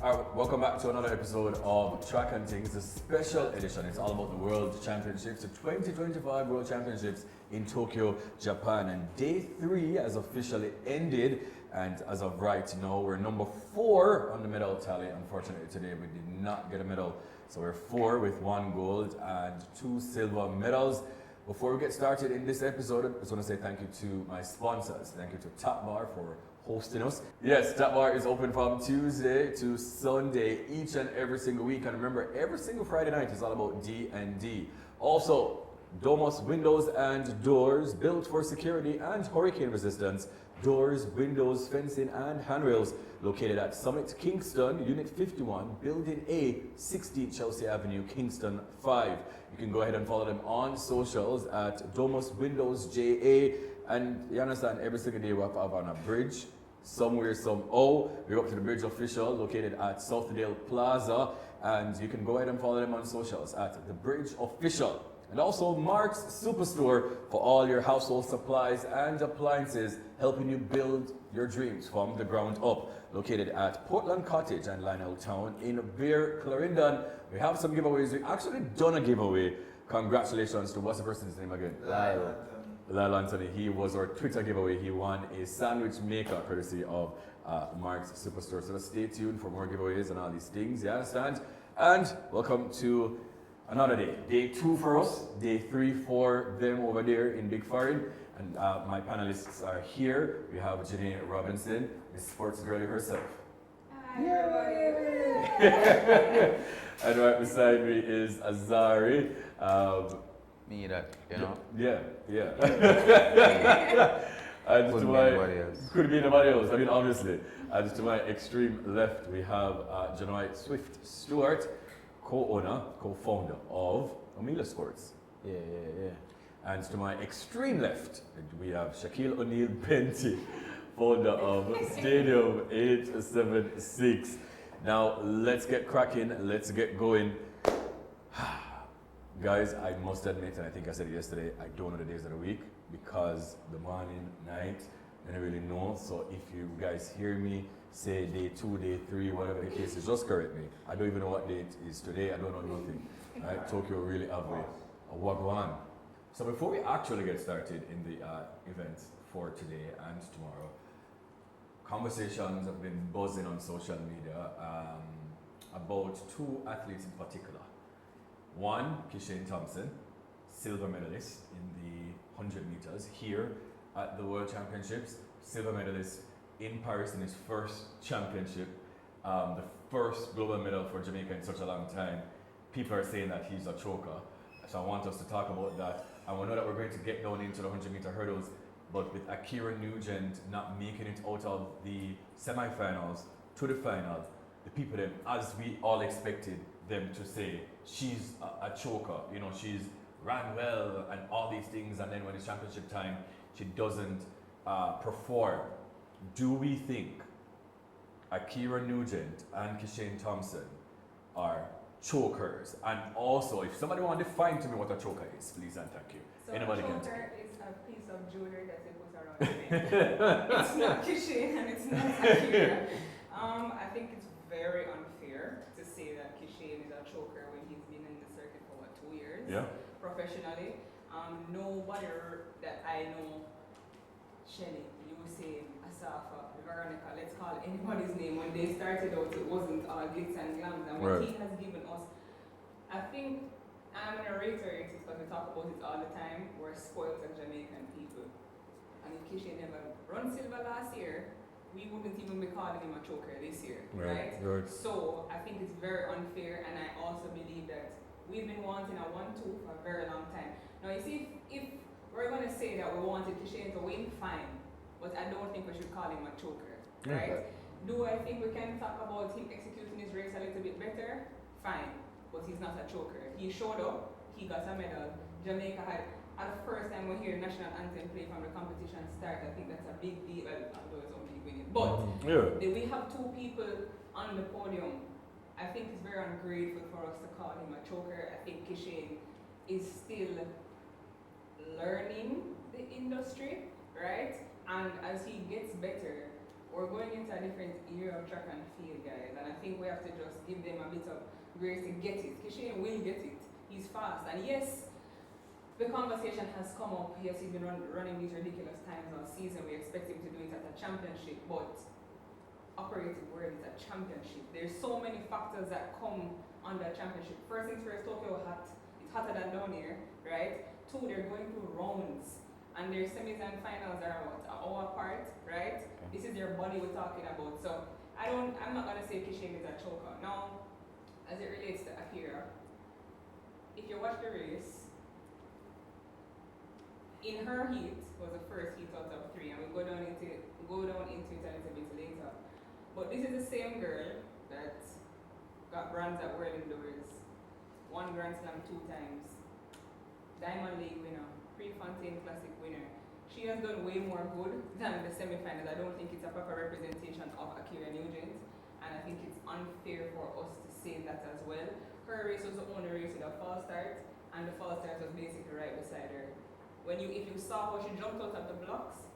Alright, welcome back to another episode of Track and Things, a special edition. It's all about the World Championships, the 2025 World Championships in Tokyo, Japan. And day 3 has officially ended. And as of right now, we're number 4 on the medal tally. Unfortunately, today we did not get a medal. So we're 4 with 1 gold and 2 silver medals. Before we get started in this episode, I just want to say thank you to my sponsors. Thank you to Top Bar for hosting us. Yes, Top Bar is open from Tuesday to Sunday each and every single week. And remember, every single Friday night is all about D&D. Also, Domus windows and doors built for security and hurricane resistance. Doors, windows, fencing, and handrails located at Summit Kingston, Unit 51, Building A, 60 Chelsea Avenue, Kingston 5. You can go ahead and follow them on socials at Domus Windows JA. And you understand, every single day we have on a bridge, somewhere, somehow. We're up to the bridge official located at Southdale Plaza. And you can go ahead and follow them on socials at the bridge official. And also Mark's Superstore for all your household supplies and appliances, helping you build your dreams from the ground up. Located at Portland Cottage and Lionel Town in Beer, Clarendon. We have some giveaways. We actually done a giveaway. Congratulations to, what's the person's name again? Lyle Anthony. He was our Twitter giveaway. He won a sandwich maker courtesy of Mark's Superstore. So stay tuned for more giveaways and all these things. You understand? And welcome to another day. Day 2 for us. Day 3 for them over there in Big Foreign. And my panelists are here. We have Janine Robinson, Miss Sports Girlie herself. Hi, everybody. And right beside me is Azari. Me that, you know? Yeah. And Couldn't to be my, anybody else. Could be anybody else, I mean, obviously. And to my extreme left, we have Janoy Swift Stewart, co-owner, co-founder of Amelia Sports. Yeah. And to my extreme left, we have Shaquille O'Neal Penty, founder of Stadium 876. Now, let's get cracking, let's get going. Guys, I must admit, and I think I said it yesterday, I don't know the days of the week because the morning, night, I don't really know. So if you guys hear me say day 2, day 3, whatever the case is, just correct me. I don't even know what date it is today. I don't know nothing. Right? Tokyo really have a wagwan. So before we actually get started in the events for today and tomorrow, conversations have been buzzing on social media about 2 athletes in particular. One, Kishane Thompson, silver medalist in the 100 meters here at the World Championships, silver medalist in Paris in his first championship, the first global medal for Jamaica in such a long time. People are saying that he's a choker. So I want us to talk about that. And we know that we're going to get down into the 100-meter hurdles, but with Ackera Nugent not making it out of the semifinals to the final, the people then, as we all expected them to say, she's a choker, you know, she's ran well and all these things, and then when it's championship time, she doesn't perform. Do we think Ackera Nugent and Kishane Thompson are chokers? And also, if somebody want to define to me what a choker is, please and thank you. So Anybody a can choker is a piece of jewelry that they put around the neck. It's not Kishane and it's not Ackera. I think it's very unfair to say that Kishane is a choker when he's been in the circuit for 2 years professionally. Nobody that I know, Shelly, you were saying, Asafa, Veronica, let's call anybody's name. When they started out, it wasn't all glitz and glams. And what he has given us, I think, I'm going to reiterate it because we talk about it all the time, we're spoiled as Jamaican people. And if Kishane never run silver last year, we wouldn't even be calling him a choker this year, right? So I think it's very unfair, and I also believe that we've been wanting a 1-2 for a very long time. Now you see, if we're going to say that we wanted Kishane to win, fine, but I don't think we should call him a choker, right? Do I think we can talk about him executing his race a little bit better? Fine, but he's not a choker. He showed up, he got a medal. Jamaica had, at the first time we hear national anthem play from the competition start, I think that's a big deal, although it's only winning. But we have 2 people on the podium. I think it's very ungrateful for us to call him a choker. I think Kishane is still learning the industry, right? And as he gets better, we're going into a different era of track and field, guys, and I think we have to just give them a bit of grace to get it. Kishane will get it. He's fast, and yes, the conversation has come up. Yes, he's been running these ridiculous times all season. We expect him to do it at a championship, but operative word is a championship. There's so many factors that come on that championship. First things first, Tokyo hot. It's hotter than down here, right? Two, they're going through rounds, and their semis and finals are what, an hour apart, right? Okay. This is their body we're talking about. So I'm not gonna say Kishane is a choker. Now, as it relates to Ackera, if you watch the race, in her heat was the first heat out of 3, and we'll go down into it a little bit later. But this is the same girl that got bronze at World Indoors, won Grand Slam 2 times, Diamond League winner, Prefontaine Classic winner. She has done way more good than the semifinals. I don't think it's a proper representation of Ackera Nugent, and I think it's unfair for us to say that as well. Her race was the only race with a false start, and the false start was basically right beside her. If you saw how she jumped out of the blocks,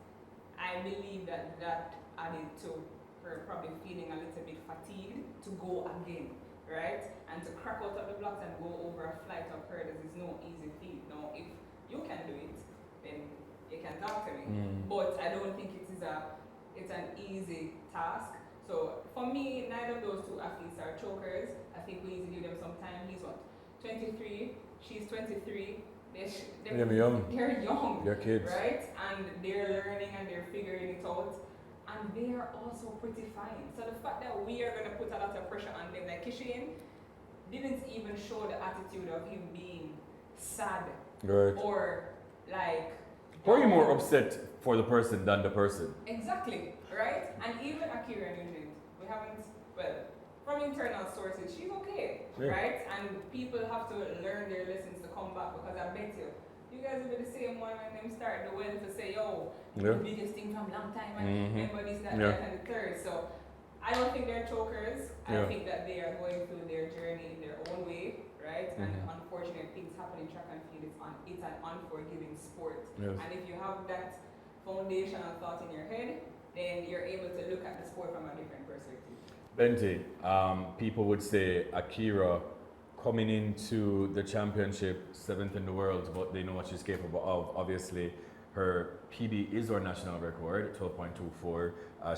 I believe that added to her probably feeling a little bit fatigued to go again, right? And to crack out of the blocks and go over a flight of hurdles is no easy feat. Now, if you can do it, then you can talk to me. But I don't think it's an easy task. So for me, neither of those two athletes are chokers. I think we need to give them some time. He's what, 23? She's 23. They're young. They're young. They're kids. Right? And they're learning and they're figuring it out. And they are also pretty fine. So the fact that we are going to put a lot of pressure on them, like Kishane didn't even show the attitude of him being sad. Right. Or like... Or are you more upset for the person than the person? Exactly, right? And even Ackera Nugent, we haven't, well, from internal sources, she's okay, right? And people have to learn their lessons to come back, because I bet you guys will be the same one when them start the well to say, yo, the biggest thing from long time, and remember this, that, and the third. So I don't think they're chokers. I think that they are going through their journey in their own way, right? And unfortunate things happen in track and field. It's an unforgiving sport. Yes. And if you have that foundational thought in your head, then you're able to look at the sport from a different perspective. Bente, people would say Ackera coming into the championship 7th in the world, but they know what she's capable of. Obviously, her PB is our national record, 12.24.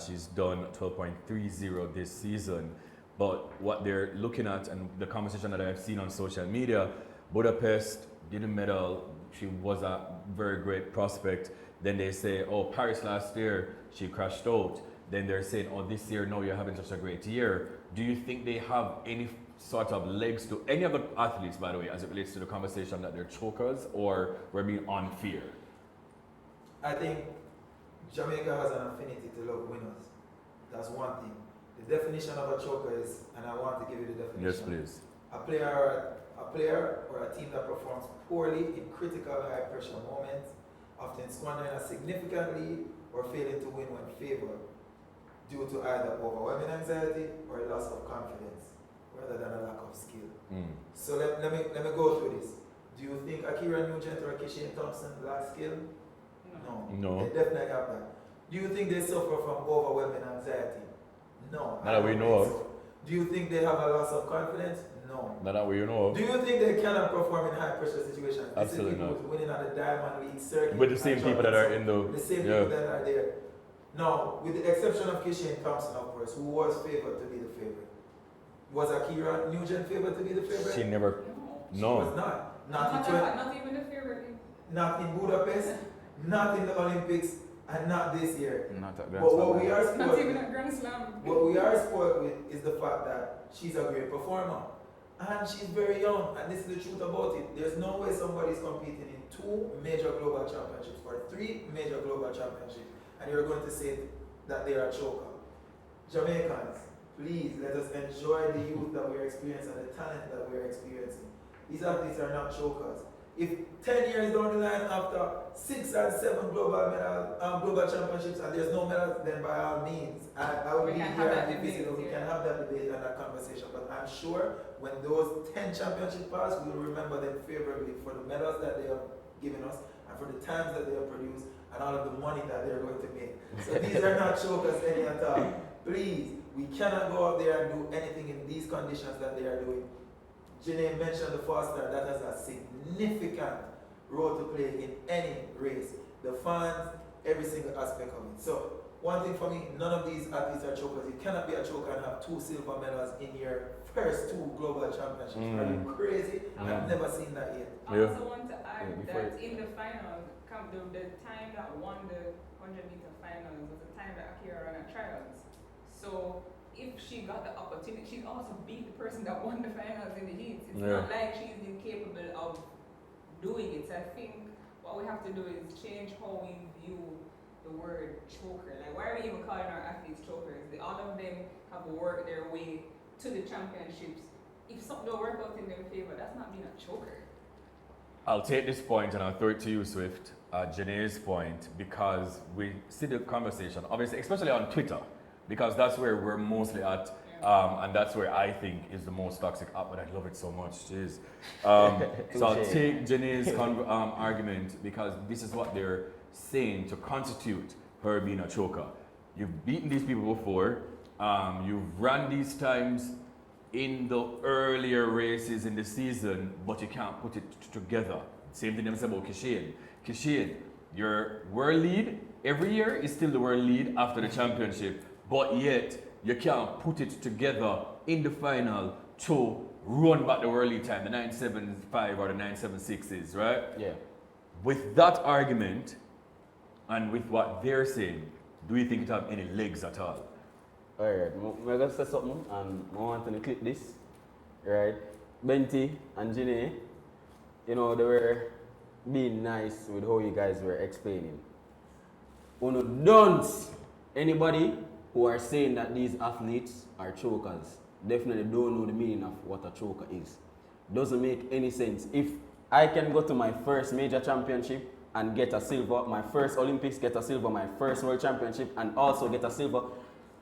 She's done 12.30 this season. But what they're looking at, and the conversation that I've seen on social media, Budapest didn't medal. She was a very great prospect. Then they say, oh, Paris last year, she crashed out. Then they're saying, oh, this year, no, you're having such a great year. Do you think they have any sort of legs to any of the athletes, by the way, as it relates to the conversation that they're chokers, or we're being unfair? I think Jamaica has an affinity to love winners. That's one thing. The definition of a choker is, and I want to give you the definition. Yes, please. A player or a team that performs poorly in critical high pressure moments, often squandering a significant lead or failing to win when favored due to either overwhelming anxiety or a loss of confidence rather than a lack of skill. So let me go through this. Do you think Ackera Nugent or Kishane Thompson lack skill? No. They definitely have that. Do you think they suffer from overwhelming anxiety? No. Not that we know of. So. Do you think they have a loss of confidence? No. Not that we know of. Do you think they cannot perform in high pressure situations? Absolutely not. Who's winning at the Diamond League circuit. With the same people that are in the same people that are there. No, with the exception of Kishane Thompson, of course, who was favored to be the favorite. Was Ackera Nugent favored to be the favorite? She never. She was not. Not even the favorite. Not in Budapest, not in the Olympics, and not this year. Not at Grand But Slam. what we are Not even at Grand Slam. What we are spoiled with is the fact that she's a great performer. And she's very young, and this is the truth about it. There's no way somebody's competing in 2 major global championships or 3 major global championships, and you're going to say that they are a choker. Jamaicans, please let us enjoy the youth that we're experiencing and the talent that we're experiencing. These athletes are not chokers. If 10 years down the line, after 6 and 7 global championships, and there's no medals, then by all means, I will be here and visit. We can have that debate and that conversation. But I'm sure when those 10 championships pass, we will remember them favorably for the medals that they have given us and for the times that they have produced and all of the money that they're going to make. So these are not chokers any at all. Please, we cannot go out there and do anything in these conditions that they are doing. Janae mentioned the fast start. That has a significant role to play in any race. The fans, every single aspect of it. So one thing for me, none of these athletes are chokers. You cannot be a choker and have 2 silver medals in your first 2 global championships. Are you crazy? I've never seen that yet. I also want to add that in the final, the time that won the 100-meter finals was the time that Ackera ran at trials. So if she got the opportunity, she also beat the person that won the finals in the heats. It's not like she's incapable of doing it. So I think what we have to do is change how we view the word choker. Like, why are we even calling our athletes chokers? All of them have worked their way to the championships. If something don't work out in their favor, that's not being a choker. I'll take this point and I'll throw it to you, Swift, Janae's point, because we see the conversation, obviously, especially on Twitter, because that's where we're mostly at, and that's where I think is the most toxic app, but I love it so much, jeez. So I'll take Janae's argument, because this is what they're saying to constitute her being a choker. You've beaten these people before, you've run these times in the earlier races in the season, but you can't put it together. Same thing they say about Kishane. Kishane, your world lead every year is still the world lead after the championship, but yet you can't put it together in the final to run back the world lead time, the 9.75 or the 9.76s, right? Yeah. With that argument and with what they're saying, do you think it have any legs at all? Alright, I'm going to say something and I want to clip this. Right? Benty and Janae, you know, they were being nice with how you guys were explaining. Uno don't anybody who are saying that these athletes are chokers definitely don't know the meaning of what a choker is. Doesn't make any sense. If I can go to my first major championship and get a silver, my first Olympics, get a silver, my first world championship and also get a silver,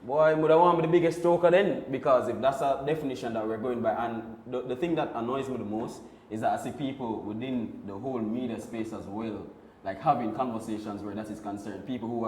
boy, would I want to be the biggest choker then? Because if that's a definition that we're going by, and the thing that annoys me the most is that I see people within the whole media space as well, like having conversations where that is concerned. People who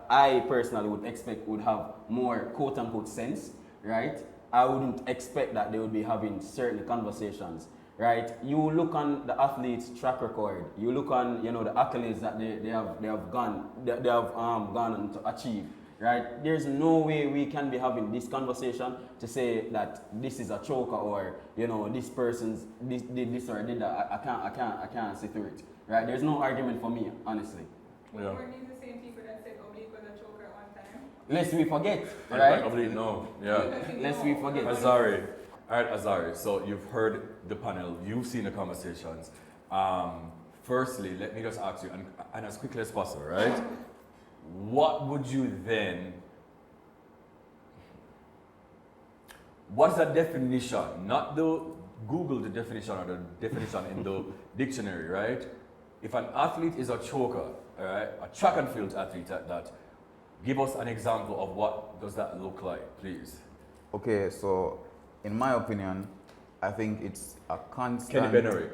I personally would expect would have more quote-unquote sense, right? I wouldn't expect that they would be having certain conversations, right? You look on the athletes' track record. You look on, you know, the accolades that they have gone on to achieve. Right? There's no way we can be having this conversation to say that this is a choker or, you know, this person's did this or did that. I can't see through it. Right? There's no argument for me, honestly. Yeah. Weren't these the same people that said Oblique was a choker at one time? Lest we forget, right? Oblique, no. Yeah. Lest we forget. Azari. All right, Azari. So you've heard the panel. You've seen the conversations. Firstly, let me just ask you, and as quickly as possible, right? What would you then, what's the definition? Not the Google the definition or the definition in the dictionary, right? If an athlete is a choker, all right, a track and field athlete at that, give us an example of what does that look like, please. Okay, so in my opinion, I think it's a constant. Kenny Benerick.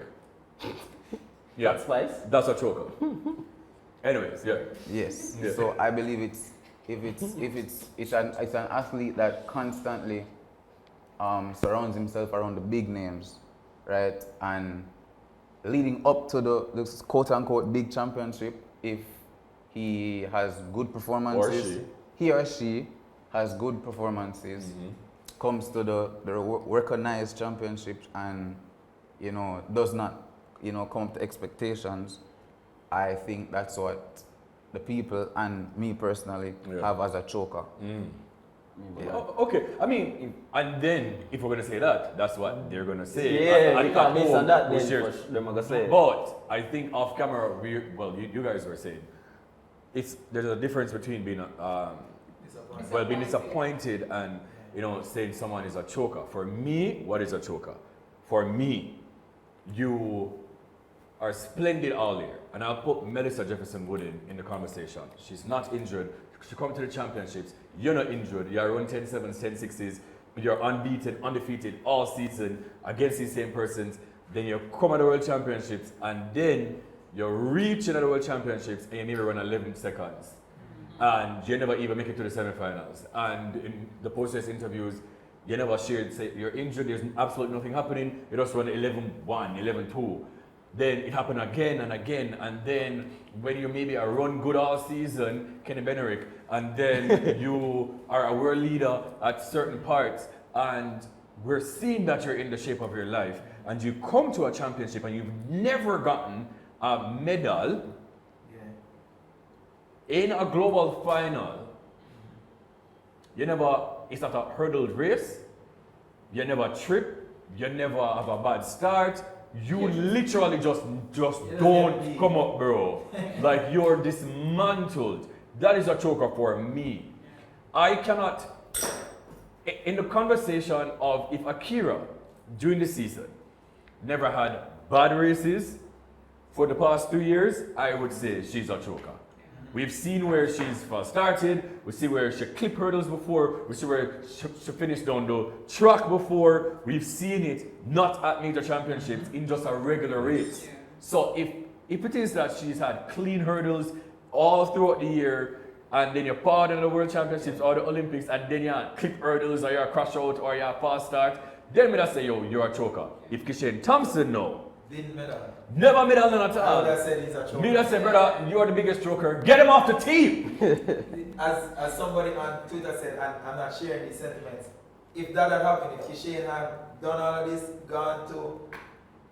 Yeah, That's Spice. that's a choker. Anyways, yeah. Yes. Yeah. So I believe it's an athlete that constantly surrounds himself around the big names, right? And leading up to the quote unquote big championship, if he has good performances, he or she has good performances, comes to the recognized championships and, you know, does not, you know, come up to expectations, I think that's what the people and me personally have as a choker. Yeah. Okay, I mean, and then if we're going to say that, that's what they're going to say. Yeah, because this and that, then they're going to say. But I think off camera, you guys were saying, there's a difference between being being disappointed and, you know, saying someone is a choker. For me, what is a choker? For me, you are splendid all year. And I'll put Melissa Jefferson Wood in the conversation. She's not injured. She come to the championships. You're not injured. You're running 10-7s, 10-6s. You're unbeaten, undefeated all season against these same persons. Then you come at the World Championships and then you reach into the World Championships and you maybe run 11 seconds. And you never even make it to the semifinals. And in the post-race interviews, you never shared, say, you're injured, there's absolutely nothing happening, you just run 11-1, 11-2. Then it happened again and again, and then when you maybe are run good all season, Kenny Benerick, and then you are a world leader at certain parts, and we're seeing that you're in the shape of your life, and you come to a championship and you've never gotten a medal in a global final. It's not a hurdle race, you never trip, you never have a bad start, you literally just don't come up, bro. Like you're dismantled. That is a choker for me. I cannot, in the conversation of if Ackera during the season never had bad races for the past 2 years, I would say she's a choker. We've seen where she's first started, we see where she clipped hurdles before, we see where she finished down the track before, we've seen it not at major championships in just a regular race. Yeah. So if it is that she's had clean hurdles all throughout the year, and then you're part in the World Championships or the Olympics, and then you clip hurdles or you're a crash out or you're a fast start, then me say, yo, you're a choker. If Kishane Thompson, no. Didn't medal. Never medal none at I all. would have said he's a choker. Me that say, brother, you're the biggest choker. Get him off the team. As somebody on Twitter said, and I'm not sharing these sentiments, if that had happened, if Kishane had done all of this, gone to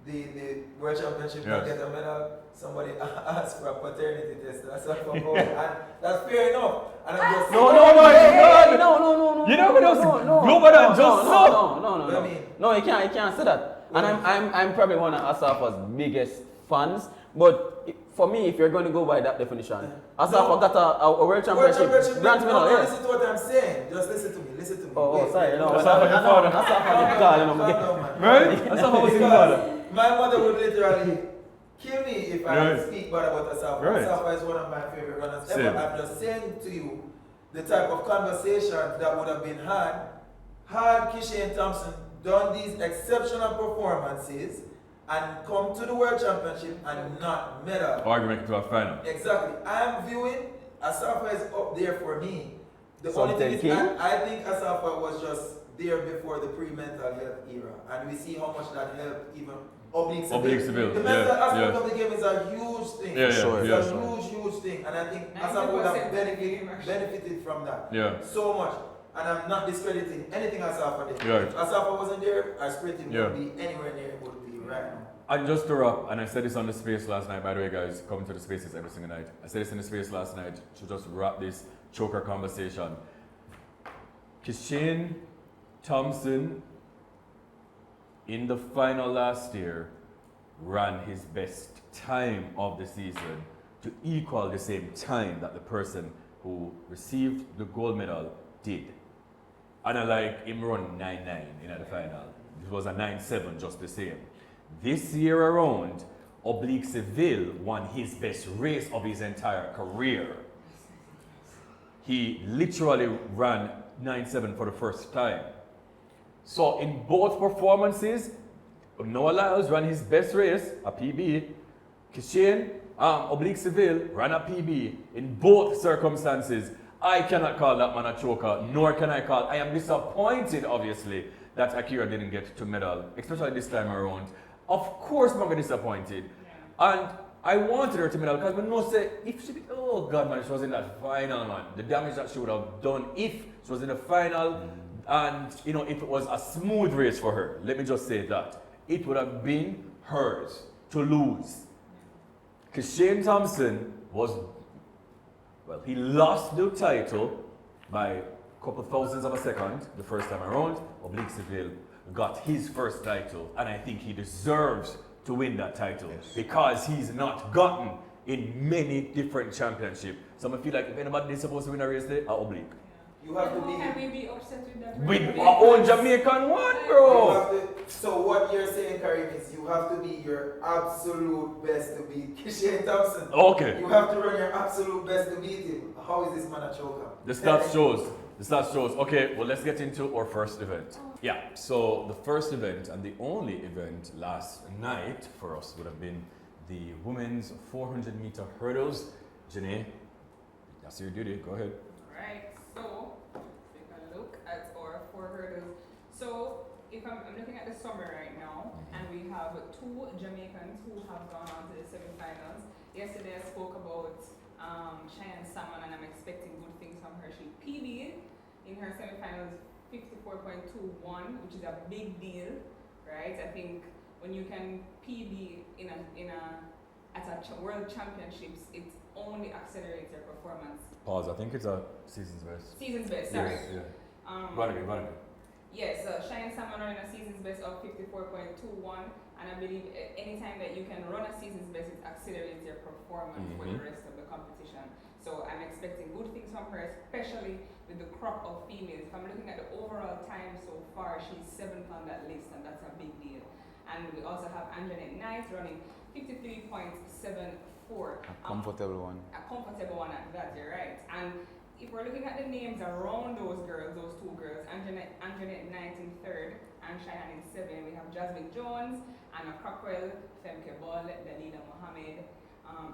the World Championship and get a medal, somebody asked for a paternity test. That's what for gold. And that's fair enough. And I'm just No. You know what else? Global than just so. No, you can't say that. And I'm probably one of Asafa's biggest fans. But for me, if you're going to go by that definition, Asafa got a World Championship bronze medal. No, listen to what I'm saying. Just listen to me. Oh, sorry. No, Asafa your father. Right? Asafa was your father. My mother would literally kill me if I speak bad about Asafa. Right. Asafa is one of my favorite runners Same. ever. I'm just saying to you the type of conversation that would have been had Kishane Thompson done these exceptional performances and come to the World Championship and not medal. Or you make it to a final. Exactly. I'm viewing Asafa is up there for me. The only Something thing is I think Asafa was just there before the pre-mental health era, and we see how much that helped even oblique Seville. The mental aspect of the game is a huge thing. Yeah, It's a huge thing, and I think Asafa would have benefited from that so much. And I'm not discrediting anything Asafa did. Yeah. If Asafa wasn't there, our sprinting would be anywhere near it would be right now. And just to wrap, and I said this on the space last night, by the way, guys, come to the spaces every single night. I said this in the space last night to just wrap this choker conversation. Kishane Thompson, in the final last year, ran his best time of the season to equal the same time that the person who received the gold medal did. And I like him run 9.9 in the final. It was a 9.7 just the same. This year around, Oblique Seville won his best race of his entire career. He literally ran 9.7 for the first time. So in both performances, Noah Lyles ran his best race, a PB. Kishane Oblique Seville ran a PB. In both circumstances, I cannot call that man a choker, nor can I call. I am disappointed, obviously, that Ackera didn't get to medal, especially this time around. Of course, I'm going to be disappointed. And I wanted her to medal because I know say if she did, oh God, man, she was in that final, man. The damage that she would have done if she was in the final, and you know, if it was a smooth race for her. Let me just say that it would have been hers to lose. Kishane Thompson was. Well, he lost the title by a couple thousandths of a second the first time around. Oblique Seville got his first title, and I think he deserves to win that title because he's not gotten in many different championships. So I feel like if anybody is supposed to win a race there, Oblique. You have to How can we be upset with that? With our own Jamaican one, bro. So what you're saying, Karim, is you have to be your absolute best to beat Kishane Thompson. Okay. You have to run your absolute best to beat him. How is this man a choker? The stats shows. Okay, well, let's get into our first event. Yeah, so the first event and the only event last night for us would have been the women's 400 meter hurdles. Janae, that's your duty. Go ahead. Alright, so let's take a look at our 4 hurdles. So if I'm looking at the summary right now, and we have 2 Jamaicans who have gone on to the semi-finals. Yesterday I spoke about Cheyenne Salmon, and I'm expecting good things from her. She PB'd in her semi-finals 54.21, which is a big deal, right? I think when you can PB at world championships, it only accelerates your performance. Pause. I think it's a season's best. Season's best, sorry. Yes, yeah. Run again. Yes, Cheyenne Salmon running a season's best of 54.21, and I believe anytime that you can run a season's best, it accelerates your performance for the rest of the competition. So I'm expecting good things from her, especially with the crop of females. If I'm looking at the overall time so far, she's 7th on that list, and that's a big deal. And we also have Anjanette Knight running 53.74. A comfortable one. A comfortable one at that, you're right. And if we're looking at the names around those girls, those 2 girls, Anjanette Knight in 3rd and Cheyenne in 7th, we have Jasmine Jones, Anna Cockrell, Femke Ball, Dalila Mohammed,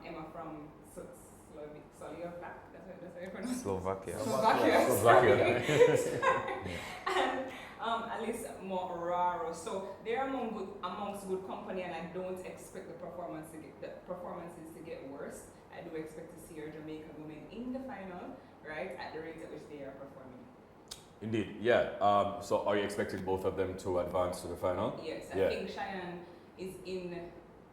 Emma from Slovakia, that's how you pronounce it. Slovakia. Slovakia. And Alice Moraro. So they're amongst good company, and I don't expect the performances to get worse. I do expect to see our Jamaican women in the final, right, at the rate at which they are performing. Indeed, yeah. So are you expecting both of them to advance to the final? Yes, I think Cheyenne is in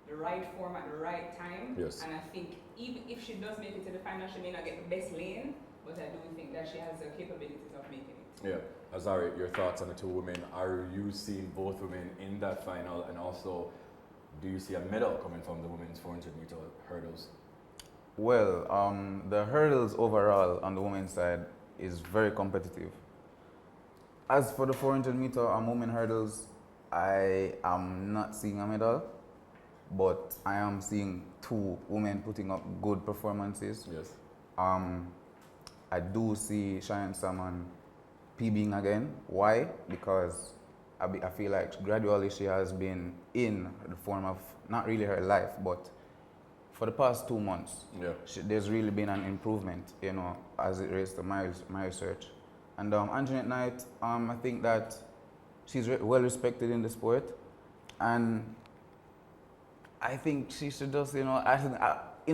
the right form at the right time. Yes. And I think even if she does make it to the final, she may not get the best lane, but I do think that she has the capabilities of making it. Yeah. Azari, your thoughts on the 2 women. Are you seeing both women in that final? And also, do you see a medal coming from the women's 400 meter hurdles? Well, the hurdles overall on the women's side is very competitive. As for the 400 meter women hurdles, I am not seeing a medal, but I am seeing 2 women putting up good performances. Yes. I do see Cheyenne Salmon PBing again. Why? Because I feel like gradually she has been in the form of not really her life, but for the past 2 months, there's really been an improvement, as it relates to my research. And Anjanette Knight, I think that she's well respected in the sport, and I think she should just, in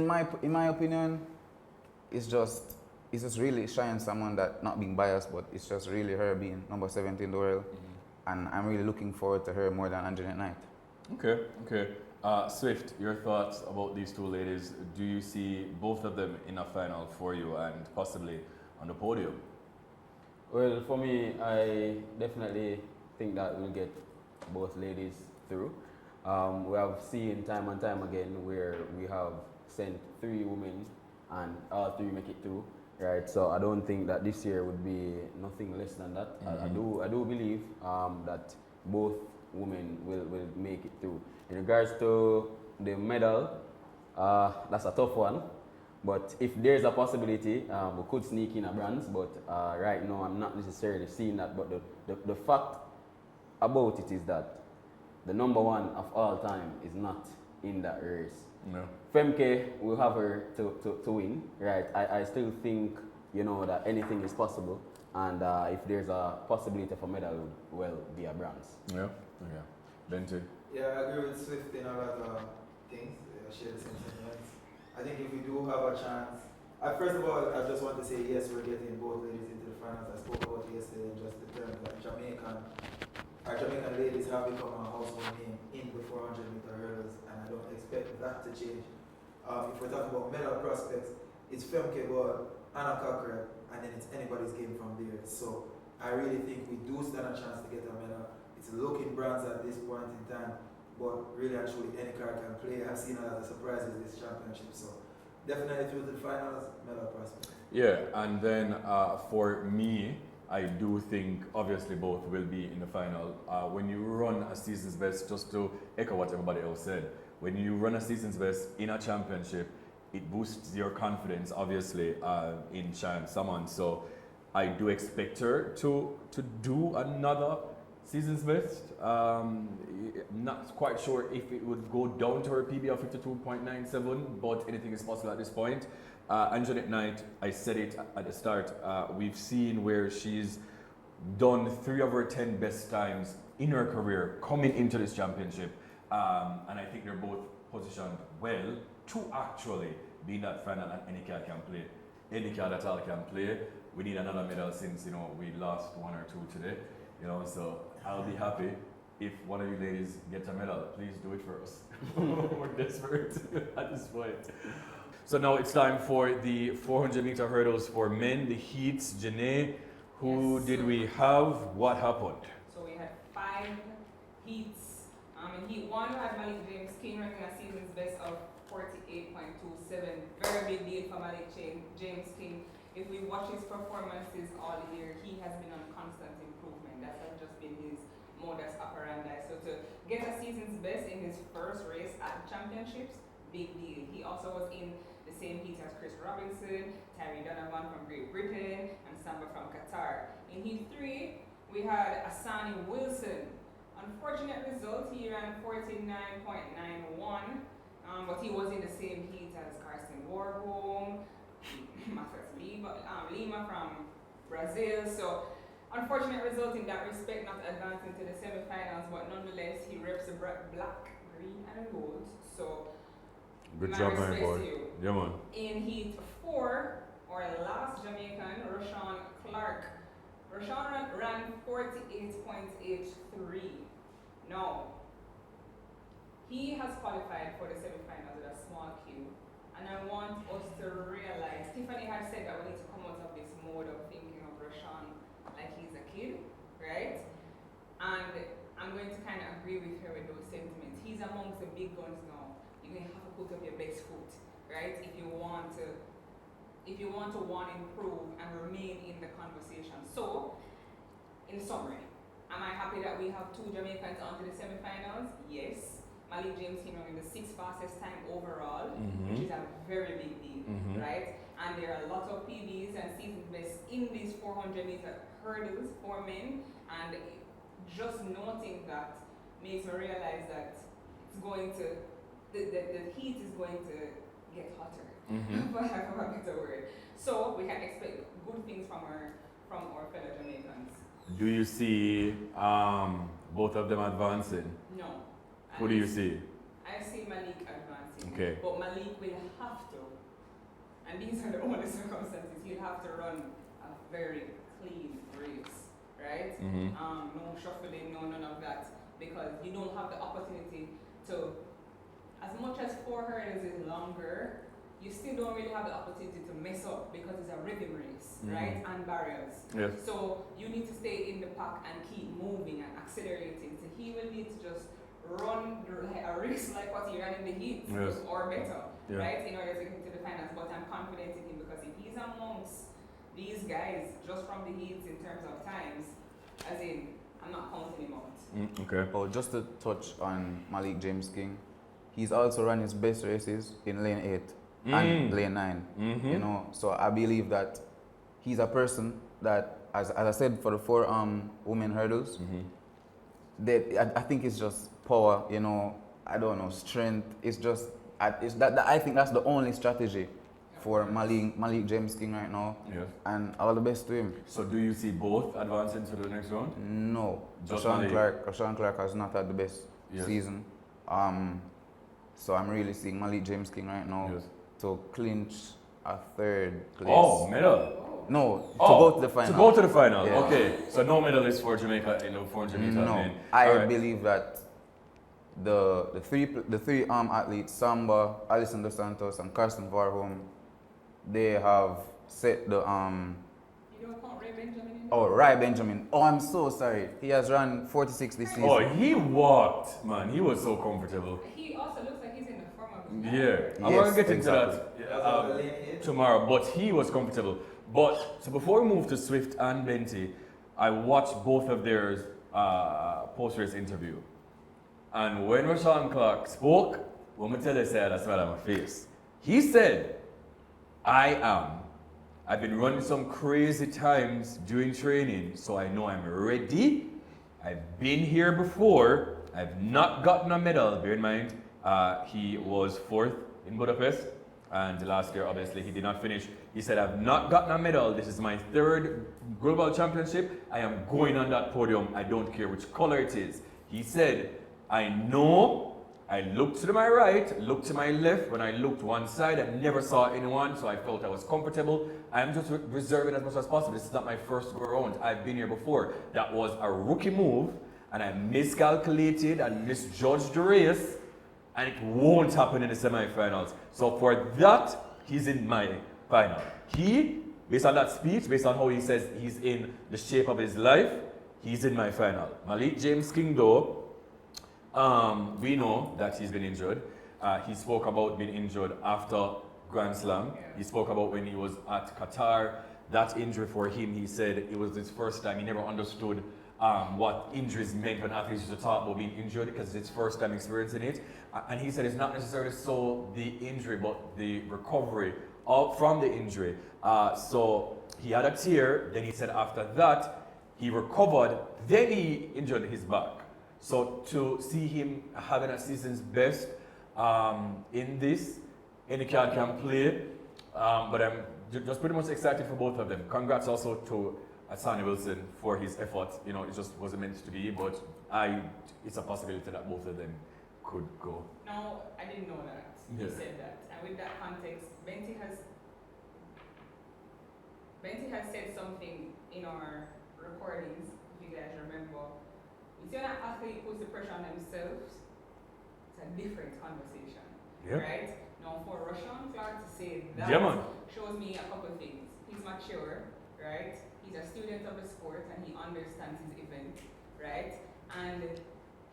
my opinion, it's just really Cheyenne Salmon that, not being biased, but it's just really her being number 17 in the world, and I'm really looking forward to her more than Anjanette Knight. Okay. Swift, your thoughts about these 2 ladies. Do you see both of them in a final for you and possibly on the podium? Well, for me, I definitely think that we'll get both ladies through. We have seen time and time again where we have sent 3 women and all 3 make it through, right? So I don't think that this year would be nothing less than that. I do believe that both women will make it through. In regards to the medal, that's a tough one. But if there's a possibility, we could sneak in a bronze. But right now, I'm not necessarily seeing that. But the fact about it is that the number 1 of all time is not in that race. No. Femke will have her to win, right? I still think, that anything is possible. And if there's a possibility for medal, it would well be a bronze. Yeah. Benton? Yeah, I agree with Swift in a lot of things. I share the same sentiments. I think if we do have a chance, first of all, I just want to say yes, we're getting both ladies into the finals. I spoke about it yesterday in just the terms that our Jamaican ladies have become a household name in the 400 meter hurdles, and I don't expect that to change. If we're talking about medal prospects, it's Femke Ball, Anna Cockrell, and then it's anybody's game from there. So I really think we do stand a chance to get a medal. It's looking bronze at this point in time, but really and truly any card can play. I've seen a lot of surprises this championship, so definitely through to the finals, medal prospect. Yeah, and then for me, I do think obviously both will be in the final. When you run a season's best, just to echo what everybody else said, when you run a season's best in a championship, it boosts your confidence obviously in Cheyenne Salmon. So I do expect her to do another Season's best. Not quite sure if it would go down to her PB of 52.97, but anything is possible at this point. Anjanette Knight, I said it at the start, we've seen where she's done 3 of her 10 best times in her career coming into this championship. And I think they're both positioned well to actually be in that final, and any cat can play. Any cat at all can play. We need another medal since, we lost 1 or 2 today. So I'll be happy if one of you ladies gets a medal. Please do it for us. We're desperate at this point. So now it's time for the 400-meter hurdles for men, the heats. Janae, who Yes. did we have? What happened? So we had 5 heats. In heat 1, we had Malik James King running a season's best of 48.27. Very big deal for Malik James King. If we watch his performances all year, he has been on constant improvement. That has just been his modus operandi. So to get a season's best in his first race at the championships, big deal. He also was in the same heat as Chris Robinson, Terry Donovan from Great Britain, and Samba from Qatar. In heat 3, we had Asani Wilson. Unfortunate result, he ran 49.91, but he was in the same heat as Carson Warholm, Lima from Brazil. So unfortunate result in that respect, not advancing to the semi-finals, but nonetheless he reps the black, green, and gold. So Good my job, my respects boy. to you. Yeah, man. In heat 4, our last Jamaican, Rashawn Clark. Rashawn ran 48.83. Now, he has qualified for the semi-finals with a small Q. And I want us to realize, Tiffany had said that we need to come out of this mode of thinking of Rashawn like he's a kid, right? And I'm going to kind of agree with her with those sentiments. He's amongst the big guns now. You're going to have to put up your best foot, right? If you want to improve and remain in the conversation. So, in summary, am I happy that we have 2 Jamaicans onto the semi-finals? Yes. Malik James came running the 6th fastest time overall, which is a very big deal, right? And there are a lot of PBs and season bests in these 400-meter hurdles for men, and just noting that makes me realize that it's going to, the heat is going to get hotter, for lack of a better word. So we can expect good things from our fellow Jamaicans. Do you see both of them advancing? No. Who do you see? I see Malik advancing. Okay. But Malik will have to, and these are the only circumstances, he'll have to run a very clean race, right? No shuffling, no none of that, because you don't have the opportunity to, as much as 4 hurdles is longer, you still don't really have the opportunity to mess up because it's a rhythm race, right? And barriers. Yes. So you need to stay in the pack and keep moving and accelerating. So he will need to just run a race like what he ran in the heat, or better, right? In order to get to the finals. But I'm confident in him because if he's amongst these guys just from the heats in terms of times, as in, I'm not counting him out. Okay. Oh, just to touch on Malik James King, he's also run his best races in lane 8 and lane 9. So I believe that he's a person that, as I said, for the 4 women hurdles, I think it's just power, I don't know, strength. It's just, I think that's the only strategy for Malik James King right now. Yes. And all the best to him. So do you see both advancing to the next round? No. Just Kishane Clark has not had the best Yes. season. So I'm really seeing Malik James King right now to clinch a 3rd place. Oh, medal. No, to go to the final. To go to the final. Yeah. Okay. So no medalist for Jamaica in the 400 meter No, men. I All right. believe that the three athletes, Samba, Alison Dos Santos, and Carson Varholm, they have set the You don't count Ray Benjamin in there? Oh, Rai Benjamin. Oh, I'm so sorry. He has run 46 this season. Oh, he walked, man. He was so comfortable. He also looks like he's in the form of Yeah. I Yes, want to get into exactly. that tomorrow, but he was comfortable. But so before we move to Swift and Benty, I watched both of their post-race interview. And when Rashawn Clark spoke, when me tell you, say that's smile on my face. He said, I've been running some crazy times during training, so I know I'm ready. I've been here before. I've not gotten a medal. Bear in mind, he was 4th in Budapest. And last year, obviously, he did not finish. He said, I've not gotten a medal. This is my 3rd global championship. I am going on that podium. I don't care which color it is. He said, I know. I looked to my right, looked to my left. When I looked one side, I never saw anyone, so I felt I was comfortable. I'm just reserving as much as possible. This is not my first go around. I've been here before. That was a rookie move, and I miscalculated and misjudged the race, and it won't happen in the semifinals. So for that, he's in my final. He, based on that speech, based on how he says he's in the shape of his life, he's in my final. Malik James King, though, we know that he's been injured. He spoke about being injured after Grand Slam. He spoke about when he was at Qatar. That injury for him, he said it was his first time. He never understood what injuries meant when athletes used to talk about being injured because it's his first time experiencing it. And he said it's not necessarily so the injury, but the recovery from the injury. So he had a tear. Then he said after that, he recovered. Then he injured his back. So to see him having a season's best in this, any card can play. But I'm just pretty much excited for both of them. Congrats also to Sonny Wilson for his efforts. You know, it just wasn't meant to be, but it's a possibility that both of them could go. No, I didn't know that. You said that. And with that context, Benty has said something in our recordings, if you guys remember. You see when an athlete puts the pressure on themselves, it's a different conversation. Right? Now for Rashawn Clark to say that shows me a couple of things. He's mature, right? He's a student of the sport and he understands his event, right? And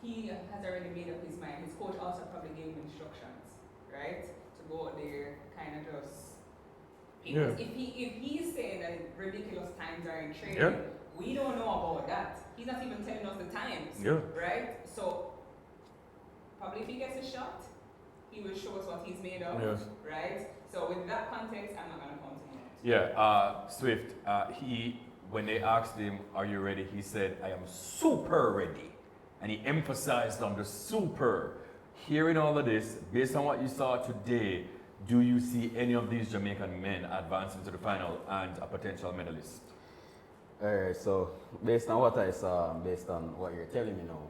he has already made up his mind. His coach also probably gave him instructions, right? To go out there, kind of just. Because if he's saying that ridiculous times are in training, we don't know about that. He's not even telling us the times, right? So probably if he gets a shot, he will show us what he's made of, right? So with that context, I'm not gonna count him out. Swift. When they asked him, "Are you ready?" He said, "I am super ready," and he emphasized on the super. Hearing all of this, based on what you saw today, do you see any of these Jamaican men advancing to the final and a potential medalist? Alright, so based on what I saw, based on what you're telling me now,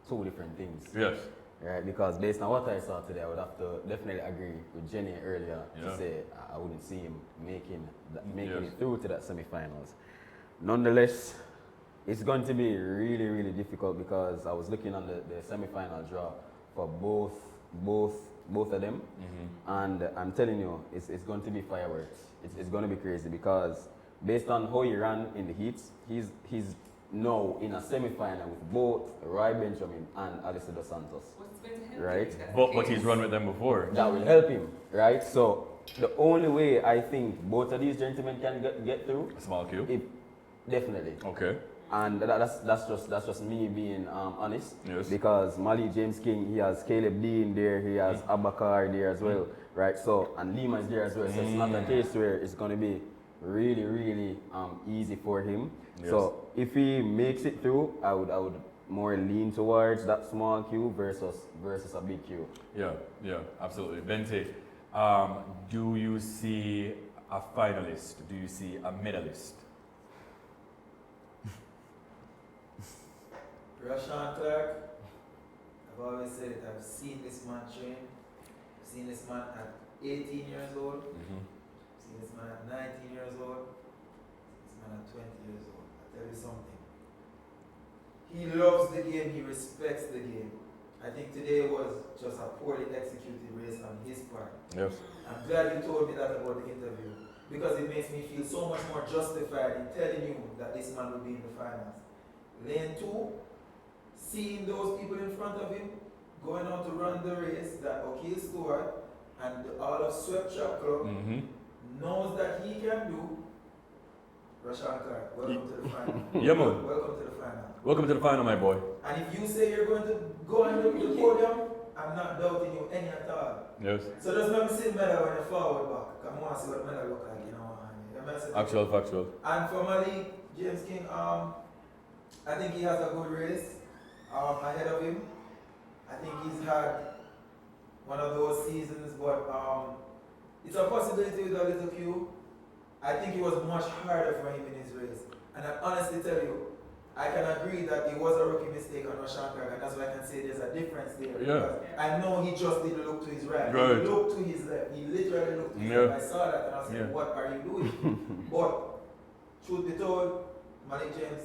2 different things. Yes. Right, because based on what I saw today, I would have to definitely agree with Jenny earlier to say I wouldn't see him making it through to that semi-finals. Nonetheless, it's going to be really, really difficult because I was looking on the semi-final draw for both of them, and I'm telling you, it's going to be fireworks. It's going to be crazy because based on how he ran in the heats, he's now in a semi-final with both Roy Benjamin and Alistair Dos Santos. Right? But he's run with them before. That will help him, right? So the only way I think both of these gentlemen can get through. A small queue. Definitely. Okay. And that's just me being honest. Yes. Because Malik James King, he has Caleb Dean there, he has Ackera there as well, right? So and Lima is there as well. So it's not a case where it's going to be really, really easy for him. Yes. So if he makes it through, I would more lean towards that small queue versus a big queue. Yeah, absolutely. Bente, do you see a finalist? Do you see a medalist? Rashawn Clark, I've always said it, I've seen this man train. I've seen this man at 18 years old. I've seen this man at 19 years old. I've seen this man at 20 years old. I'll tell you something. He loves the game, he respects the game. I think today was just a poorly executed race on his part. Yes. I'm glad you told me that about the interview because it makes me feel so much more justified in telling you that this man will be in the finals. Lane 2, seeing those people in front of him going out to run the race that O'Keefe scored and all of Swept Shop Club knows that he can do. Rashawn Clark, welcome to the final. Yeah, man. Welcome to the final. Welcome to the final, my boy. And if you say you're going to go on the podium, I'm not doubting you any at all. Yes. So just let me see medal when you forward back. I want to see what medal look like, you know. Actual, factual. And for Malik James King, I think he has a good race ahead of him. I think he's had one of those seasons, but it's a possibility with a little Q. I think it was much harder for him in his race. And I honestly tell you, I can agree that it was a rookie mistake on Kishane Acker, and that's why I can say there's a difference there. Yeah. Because I know he just didn't look to his right. Right. He looked to his left. He literally looked to his Yeah. left. I saw that and I said, what are you doing? But truth be told, Malik James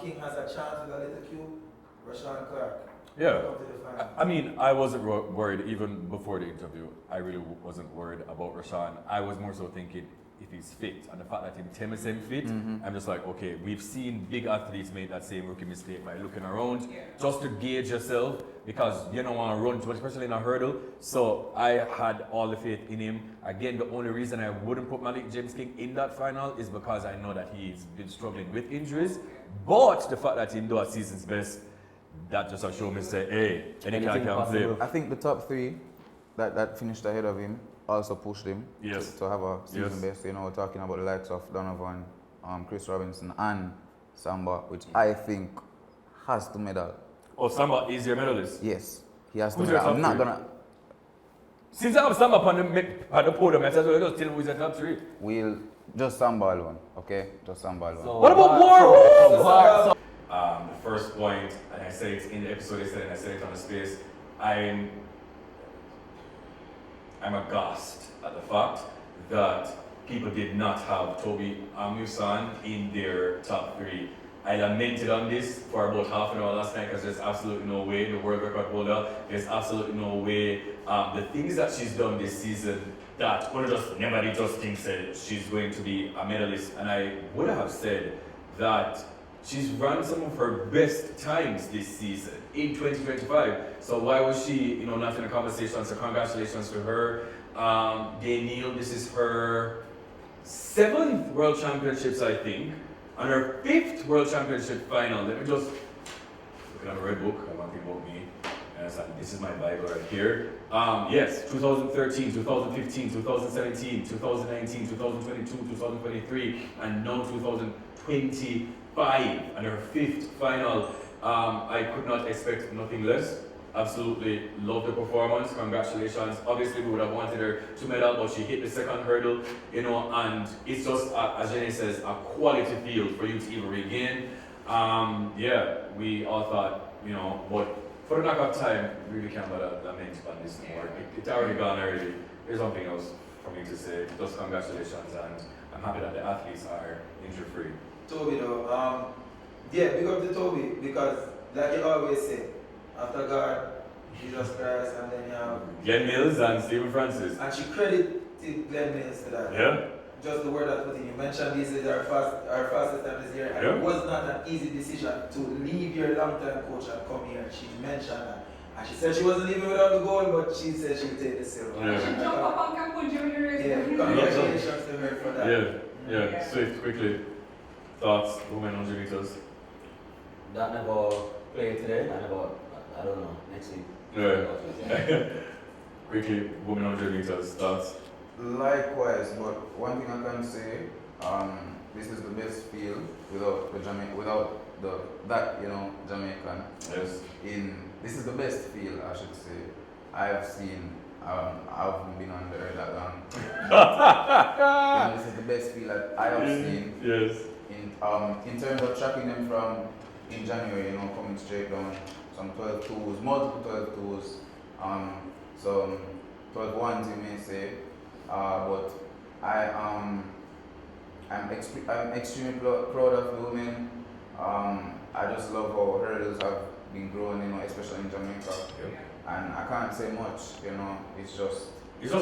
King has a chance with a little Q. Rashawn Clark. Yeah. Come to the final. I mean, I wasn't worried even before the interview. I really wasn't worried about Rashawn. I was more so thinking if he's fit, and the fact that Tim is fit, I'm just like, okay, we've seen big athletes make that same rookie mistake by looking around just to gauge yourself, because you don't want to run too much, especially in a hurdle. So I had all the faith in him. Again, the only reason I wouldn't put Malik James King in that final is because I know that he's been struggling with injuries. But the fact that he do a season's best, that just show me say, hey, any guy can play. I think the top three that finished ahead of him also pushed him to have a season best. You know, we're talking about the likes of Donovan, Chris Robinson, and Samba, which I think has to medal. Oh, Samba is your medalist? Yes, he has to Who's medal. your top I'm not three? gonna. Since I have Samba on the podium, I said, well, just tell me who's your top three. We'll just Samba alone, okay? Just Samba alone. What about War? The first point, and I said it in the episode yesterday, and I said it on the space, I'm aghast at the fact that people did not have Toby Amusan in their top three. I lamented on this for about half an hour last night because there's absolutely no way, the world record holder, there's absolutely no way. The things that she's done this season, that nobody just thinks that she's going to be a medalist. And I would have said that she's run some of her best times this season in 2025. So why was she, not in the conversation? So congratulations to her. Danielle, this is her 7th World Championships, I think, and her 5th World Championship final. Let me just look at a red book. I want to think about me. This is my Bible right here. Yes, 2013, 2015, 2017, 2019, 2022, 2023, and now 2025, and her 5th final. I could not expect nothing less. Absolutely love the performance. Congratulations. Obviously, we would have wanted her to medal, but she hit the second hurdle, and it's just, as Jenny says, a quality field for you to even regain. We all thought, but for the knockout time, we really can't lament on this more. It's already gone already. There's something else for me to say. Just congratulations, and I'm happy that the athletes are injury-free. Toby though, big up to Toby, because like you always say, after God, Jesus Christ, and then you have Glenn Mills and Stephen Francis. And she credited Glenn Mills to that. Yeah. Just the word that put in. You mentioned this is our fastest time this year. And it was not an easy decision to leave your long-time coach and come here. She mentioned that. And she said she wasn't leaving without the goal, but she said she would take the silver. Yeah. She jumped up on Cancun Junior. Congratulations to her for that. Yeah. Swift, quickly. Thoughts, women 100 meters? That never played today, I don't know, next week. Yeah. Quickly, women 100 meters, thoughts? Likewise, but one thing I can say, this is the best field without Jamaican. Yes. This is the best field, I should say, I have seen. I haven't been on there that long. This is the best field that I have seen. Yes. In terms of tracking them from in January, coming straight down, some 12-2s, multiple 12-2s, some 12-1s you may say, but I'm extremely proud of the women. I just love how hurdles have been growing, especially in Jamaica. Yep. And I can't say much, it's just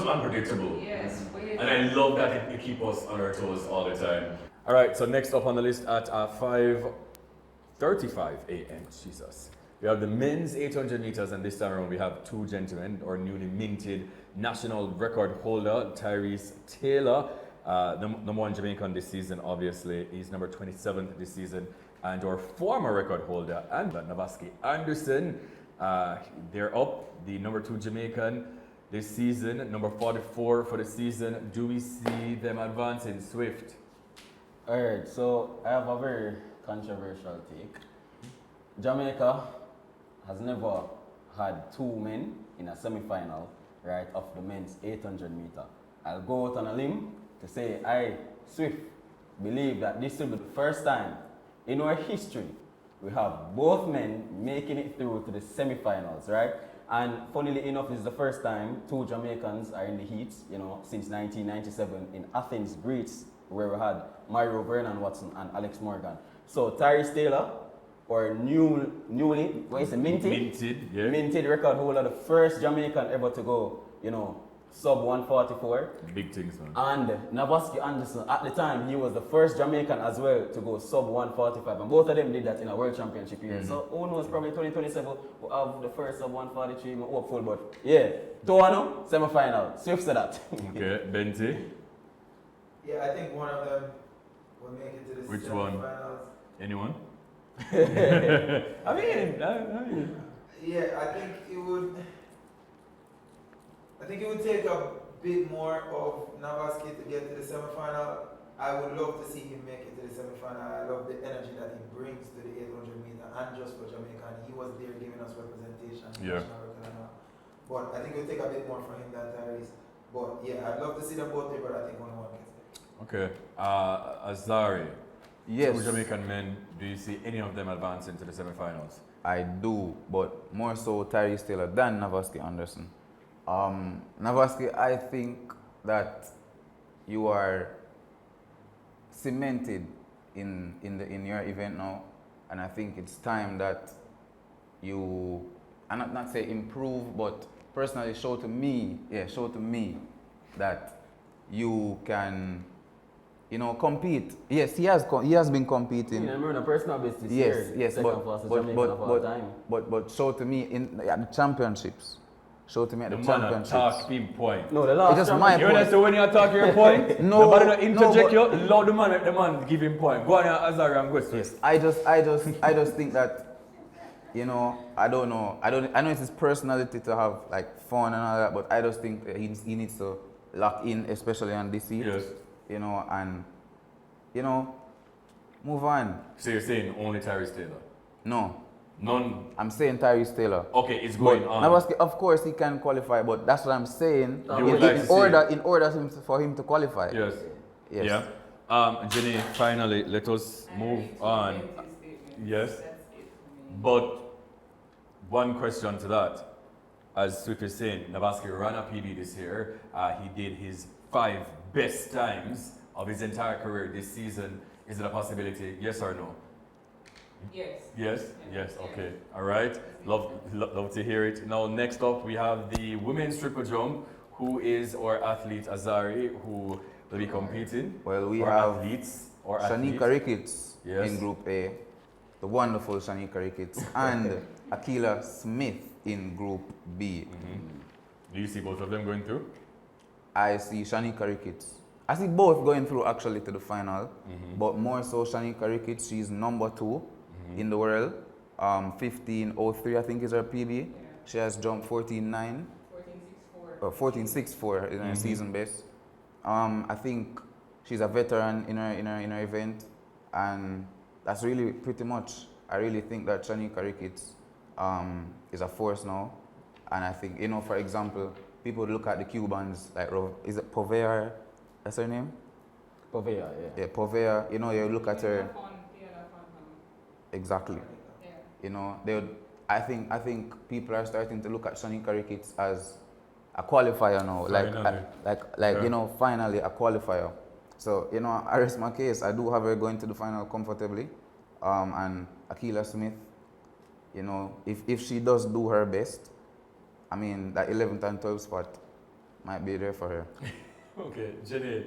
unpredictable. Yes. And I love that it keeps us on our toes all the time. All right, so next up on the list at 5:35 a.m. Jesus. We have the men's 800 meters, and this time around we have two gentlemen, our newly minted national record holder, Tyrese Taylor, number 1 Jamaican this season, obviously. He's number 27 this season. And our former record holder, Navaski Anderson, they're up, the number 2 Jamaican this season, number 44 for the season. Do we see them advancing? Swift? Alright, so I have a very controversial take. Jamaica has never had two men in a semi-final, right, of the men's 800 meter. I'll go out on a limb to say I, Swift, believe that this will be the first time in our history we have both men making it through to the semi-finals, right? And funnily enough, this is the first time two Jamaicans are in the heats, you know, since 1997 in Athens, Greece, where we had Mario Vernon Watson and Alex Morgan. So Tyrese Taylor, or newly, what is it, minted record holder, the first Jamaican ever to go, you know, sub 144. Big things, man. And Navaski Anderson, at the time, he was the first Jamaican as well to go sub 145. And both of them did that in a world championship year. So who knows, probably 2027 we'll have the first sub 143, I'm hopeful, but yeah. Toano, semi-final. Swift said that. Okay, Benty. Yeah, I think one of them will make it to the Which semi-finals. one? Anyone? I mean. Yeah, I think it would take a bit more of Navaski to get to the semi-final. I would love to see him make it to the semi-final. I love the energy that he brings to the 800 meter and just for Jamaica. And he was there giving us representation. Yeah. But I think it would take a bit more from him than Tyrese. But yeah, I'd love to see them both there, but I think only one gets there. Okay. Azari. Yes. Two Jamaican men, do you see any of them advancing to the semi-finals? I do, but more so Tyrese Taylor than Navaski Anderson. Navaski, I think that you are cemented in your event now, and I think it's time that you, and not say improve, but personally show to me that you can, you know, compete. Yes, he has been competing. Yeah, remember the personal business Yes, here, yes, second fastest Jamaican of all time. but show to me at the championships. Show to me at the championships. Talk pinpoint. No, the last It's just my You point. understand when you talk your point? No, Nobody not interject no, you. Allow the man give him point. Go on, Azari, and go straight. Yes, I just think that, you know, I know it's his personality to have like fun and all that, but I just think that he needs to lock in, especially on this seat. Yes. You know, and you know, move on. So you're saying only Tyrese Taylor? No, None. I'm saying Tyrese Taylor. Okay, it's going But on. Navaski, of course, he can qualify, but that's what I'm saying. You would like to see in order for him to qualify. Yes. Yes. Yeah. Jenny, finally, let us move on. Yes. That's it for me. But one question to that. As Swift is saying, Navaski ran a PB this year. He did his 5 best times of his entire career this season. Is it a possibility? Yes or no? Yes. Yes? Yes, okay. All right. Love to hear it. Now, next up, we have the women's triple jump, who is our athlete Azari, who will be competing. Well, we Or have athletes. Or Shanika athletes. Ricketts Yes. in Group A, the wonderful Shanika Ricketts, and Ackera Smith in Group B. Do you see both of them going through? I see Shanika Ricketts. I see both going through actually to the final, but more so Shanika Ricketts. She's number 2 in the world. 15:03 I think is her PB. Yeah. She has jumped 14:9. 14.64. 14.64 in her season best. I think she's a veteran in her event, and that's really pretty much. I really think that Shanika Ricketts is a force now, and I think, you know, for example, people look at the Cubans like, is it Povea? That's her name? Povea, yeah. Yeah, Povea. You know, you look at her. Yeah, Exactly. yeah. You know, I think people are starting to look at Shanika Ricketts as a qualifier now, Finally. you know, finally a qualifier. So, you know, I rest my case. I do have her going to the final comfortably. And Ackera Smith, you know, if she does do her best, I mean, that 11th and 12th spot might be there for her. Okay, Jenny.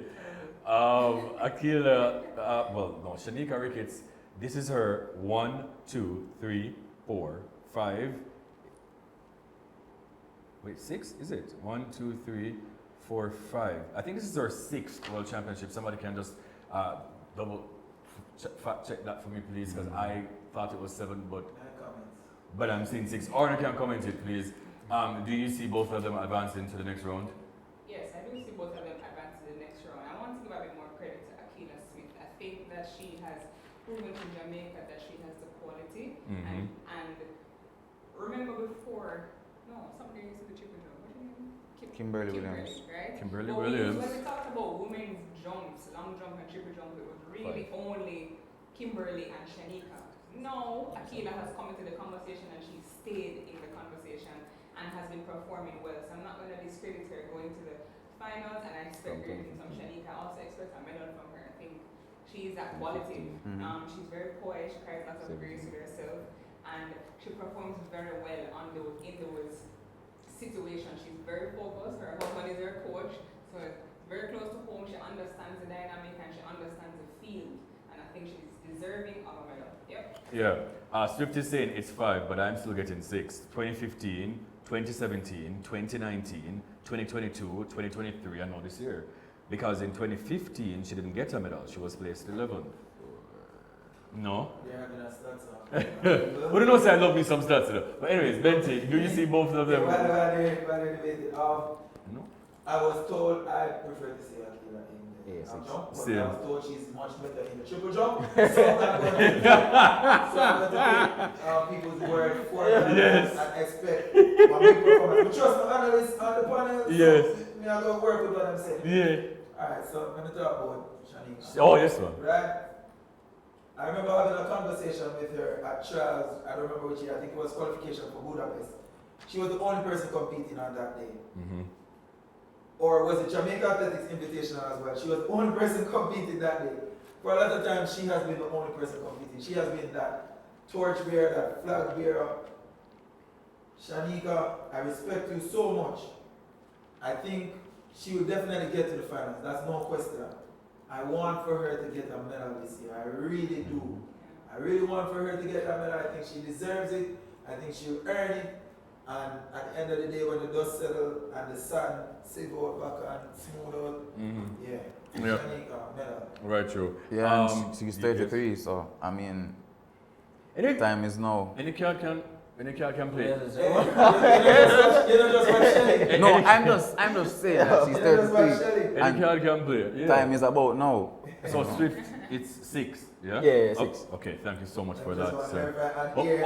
Ackera, Shanika Ricketts, this is her 1, 2, 3, 4, 5. Wait, 6? Is it? 1, 2, 3, 4, 5. I think this is her 6th World Championship. Somebody can just fact check that for me, please, because I thought it was 7, but I'm seeing 6. Or you can comment it, please. Do you see both of them advancing to the next round? Yes, I do see both of them advance to the next round. I want to give a bit more credit to Ackera Smith. I think that she has proven to Jamaica that she has the quality. Mhm. And remember before, somebody used to the triple jump. What's her name? Kimberly Williams. Right? Kimberly But Williams. When we talked about women's jumps, long jump and triple jump, it was really only Kimberly and Shanika. No, Ackera has come into the conversation and she stayed in the conversation and has been performing well. So I'm not going to discredit her going to the finals, and I expect her from Shanika. I also expect a medal from her. I think she is that quality. She's very poised, she carries lots of grace with herself, and she performs very well in those situations. She's very focused. Her husband is her coach, so very close to home. She understands the dynamic and she understands the field, and I think she's deserving of a medal. Yep. Yeah. Swift is saying it's 5, but I'm still getting 6. 2015, 2017, 2019, 2022, 2023, and now this year. Because in 2015, she didn't get a medal. She was placed 11th. No? They're having a stats on. Who don't know say I love me some stats though. But anyways, Benty, do you see both of them? While they're debating, No? I was told I prefer to see Ackera in the Six. jump, but Same. I was told she's much better in the triple jump. So I'm going to take people's word for it Yes. and expect one big performance. But trust the analysts on the panel. Yes. So me I go work with what I'm saying. Yeah. Alright, so I'm going to talk about Shanika. Oh, yes, one. Right? I remember having a conversation with her at trials. I don't remember which year. I think it was qualification for Budapest. She was the only person competing on that day. Mm-hmm. Or was it Jamaica Athletics Invitational as well? She was the only person competing that day. For a lot of times, she has been the only person competing. She has been that torch bearer, that flag bearer. Shanika, I respect you so much. I think she will definitely get to the finals. That's no question. I want for her to get a medal this year. I really do. I really want for her to get that medal. I think she deserves it. I think she'll earn it. And at the end of the day, when the dust settles and the sun sieve out back and smooth out, Yeah. Shanika, medal. Right, true. Yeah, and she's 33, so I mean, time is now. Any cat can play. You don't just watch Shelly. No, I'm just saying that she's You don't just watch 33. Shelly. Any cat can play. Yeah. Time is about now. So Swift, it's 6. Yeah. Yeah, 6. Okay, thank you so much for Just that, want sir. everybody and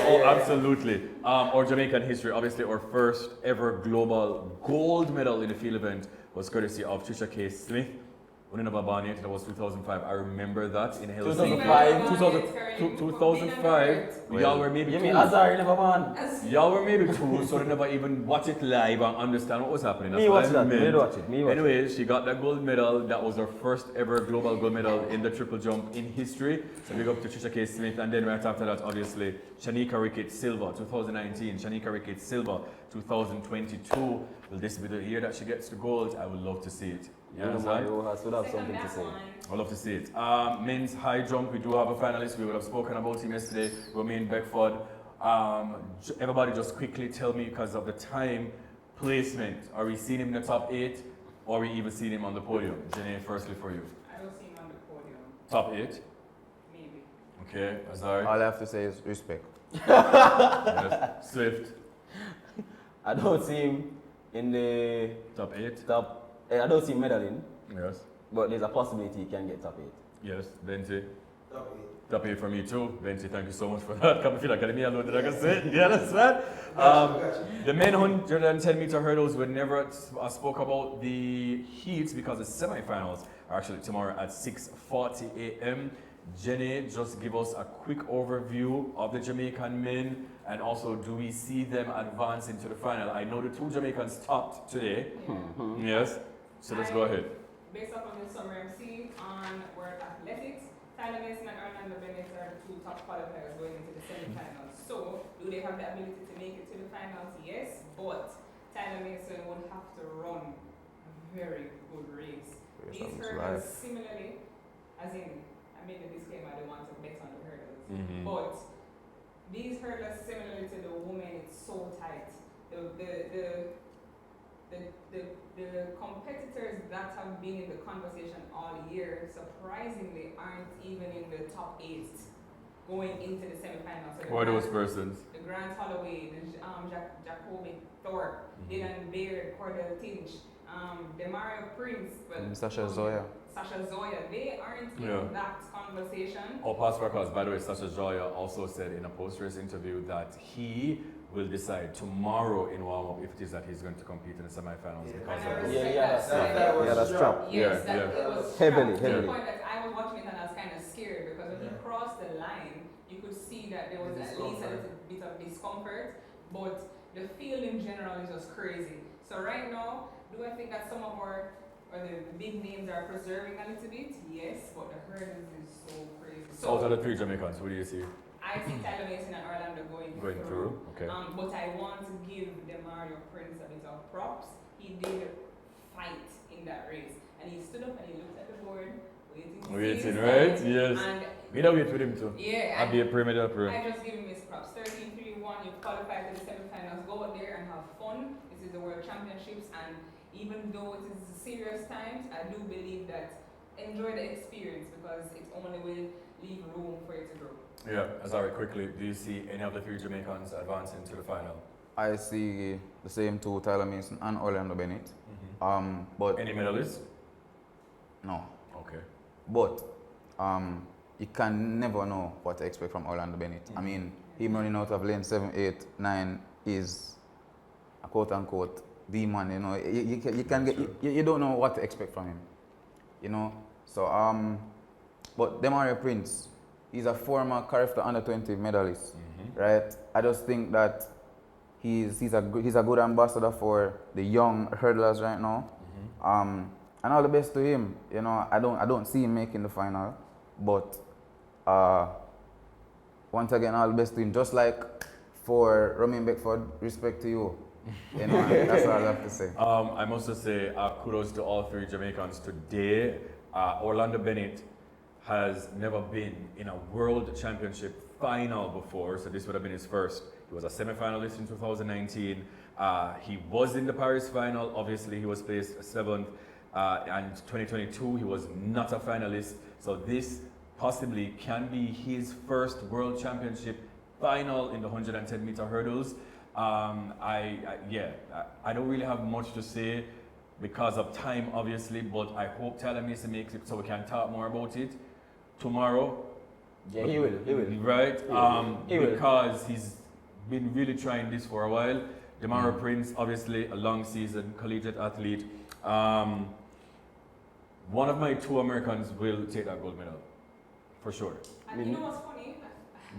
hear. Absolutely. Our Jamaican history, obviously, our first ever global gold medal in the field event was courtesy of Trisha K. Smith. When in Babani, that was 2005. I remember that in Helsinki. 2005. Y'all were maybe You two. mean Azar never won? Y'all were maybe two, so they never even watch it live and understand what was happening. That's Me what watch I that. meant. Me watch it. Me watch it. Anyway, she got that gold medal. That was her first ever global gold medal in the triple jump in history. So big up to Trisha K. Smith. And then right after that, obviously, Shanika Ricketts Silva, 2019. Shanika Ricketts Silva, 2022. Will this be the year that she gets the gold? I would love to see it. Yeah, Mario has would have something to say. I'd love to see it. Men's high jump, we do have a finalist. We would have spoken about him yesterday. Romain Beckford. Everybody just quickly tell me, because of the time placement, are we seeing him in the top 8 or are we even seeing him on the podium? Janae, firstly for you. I don't see him on the podium. Top 8? Maybe. Okay, Azar. All I have to say is respect. Yes. Swift. I don't see him in the Top 8? top. I don't see him medaling, Yes. but there's a possibility he can get top 8. Yes. Venti. Top eight. Top 8 for me too. Venti, thank you so much for that. Come feel like me alone that I can say it. You understand? Gotcha. The men 110 meter hurdles were never spoke about the heats because the semi-finals are actually tomorrow at 6:40 a.m. Jenny, just give us a quick overview of the Jamaican men, and also do we see them advance into the final? I know the 2 Jamaicans topped today. Yes. So let's go ahead. Based off of the summer MC on World Athletics, Tyler Mason and Orlando Bennett are the 2 top qualifiers going into the semi-finals. So, do they have the ability to make it to the finals? Yes, but Tyler Mason would have to run a very good race. These hurdles similarly, as in, I made the disclaimer, I don't want to bet on the hurdles, but these hurdles similarly to the women, it's so tight. The competitors that have been in the conversation all year surprisingly aren't even in the top 8 going into the semi-finals. So Who are those persons? the Grant Holloway, the Jacoby Thorpe, Dylan Baird, Cordell Tinch, Demario Prince, Sasha Zoya. Sasha Zoya, they aren't Yeah. in that conversation. I'll pass for cause. By the way, Sasha Zoya also said in a post-race interview that he will decide tomorrow in warm-up if it is that he's going to compete in the semifinals Yeah. because And I of this. respect Yeah, that. that's- So I was Yeah, that's sharp. trap. Yes, Yeah, that yeah. it was Heavily, sharp. To heavily. the point that I was watching it and I was kind of scared because when he Yeah. crossed the line, you could see that there was at least a Discomfort. little bit of discomfort, but the field in general is just crazy. So right now, do I think that some of our or the big names are preserving a little bit? Yes, but the hurdles is so crazy. So out of the 3 Jamaicans, who do you see I see Tyler Mason and Orlando going through? Okay. but I want to give Demario Prince a bit of props. He did fight in that race. And he stood up and he looked at the board, waiting to see Waiting, his right? time. Yes. And We don't wait with him too. yeah, I'll be a pyramid up here. I just give him his props. 13-3-1, you qualify to the semifinals, go out there and have fun. This is the World Championships, and even though it is serious times, I do believe that enjoy the experience because it only will leave room for you to grow. Yeah, sorry, quickly, do you see any of the 3 Jamaicans advancing to the final? I see the same two, Tyler Mason and Orlando Bennett. But Any medalists? no. Okay. But you can never know what to expect from Orlando Bennett. I mean, him running out of lane 7, 8, 9 is a quote unquote demon. You know, you can get you don't know what to expect from him. You know, so but Demario Prince, he's a former Carifta under-20 medalist, right? I just think that he's a good ambassador for the young hurdlers right now. And all the best to him. You know, I don't see him making the final, but once again, all the best to him. Just like for Romain Beckford, respect to you. You know, that's all I have to say. I must just say kudos to all 3 Jamaicans today. Orlando Bennett has never been in a World Championship final before, so this would have been his first. He was a semi-finalist in 2019. He was in the Paris final. Obviously, he was placed 7th. And 2022, he was not a finalist. So this possibly can be his first World Championship final in the 110-meter hurdles. I don't really have much to say because of time, obviously, but I hope Tyler Mason makes it so we can talk more about it tomorrow. Yeah, he will. Right? He will. Because he's been really trying this for a while. Demario Prince, obviously, a long season collegiate athlete. One of my 2 Americans will take that gold medal, for sure. And you know what's funny?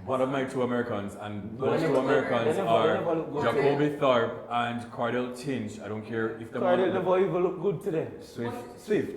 One of my 2 Americans, and those They 2 never- Americans they never are look good Jacoby Thorpe and Cordell Tinch. I don't care if the Cardell never even look good today. Swift,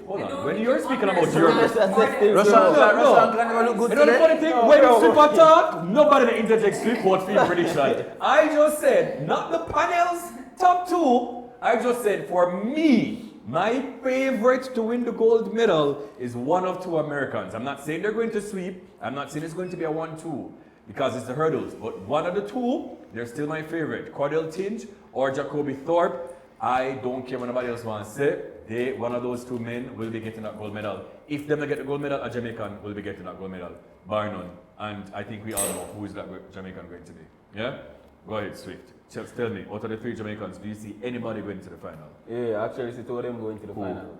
hold I on. don't When think you're you speaking about understand Europe, Cordell. Russian can never look good you know the funny today. thing? When Swift attack, nobody that interject Swift what field prediction. I just said, not the panel's top 2. I just said, for me, my favorite to win the gold medal is one of 2 Americans. I'm not saying they're going to sweep. I'm not saying it's going to be a 1-2 because it's the hurdles. But one of the 2, they're still my favorite. Cordell Tinch or Jacoby Thorpe. I don't care what nobody else wants to say. One of those 2 men will be getting that gold medal. If them get the gold medal, a Jamaican will be getting that gold medal. Bar none. And I think we all know who is that Jamaican going to be. Yeah? Go ahead, Swift. Just tell me, out of the 3 Jamaicans, do you see anybody going to the final? Yeah, actually, see 2 of them going to the final.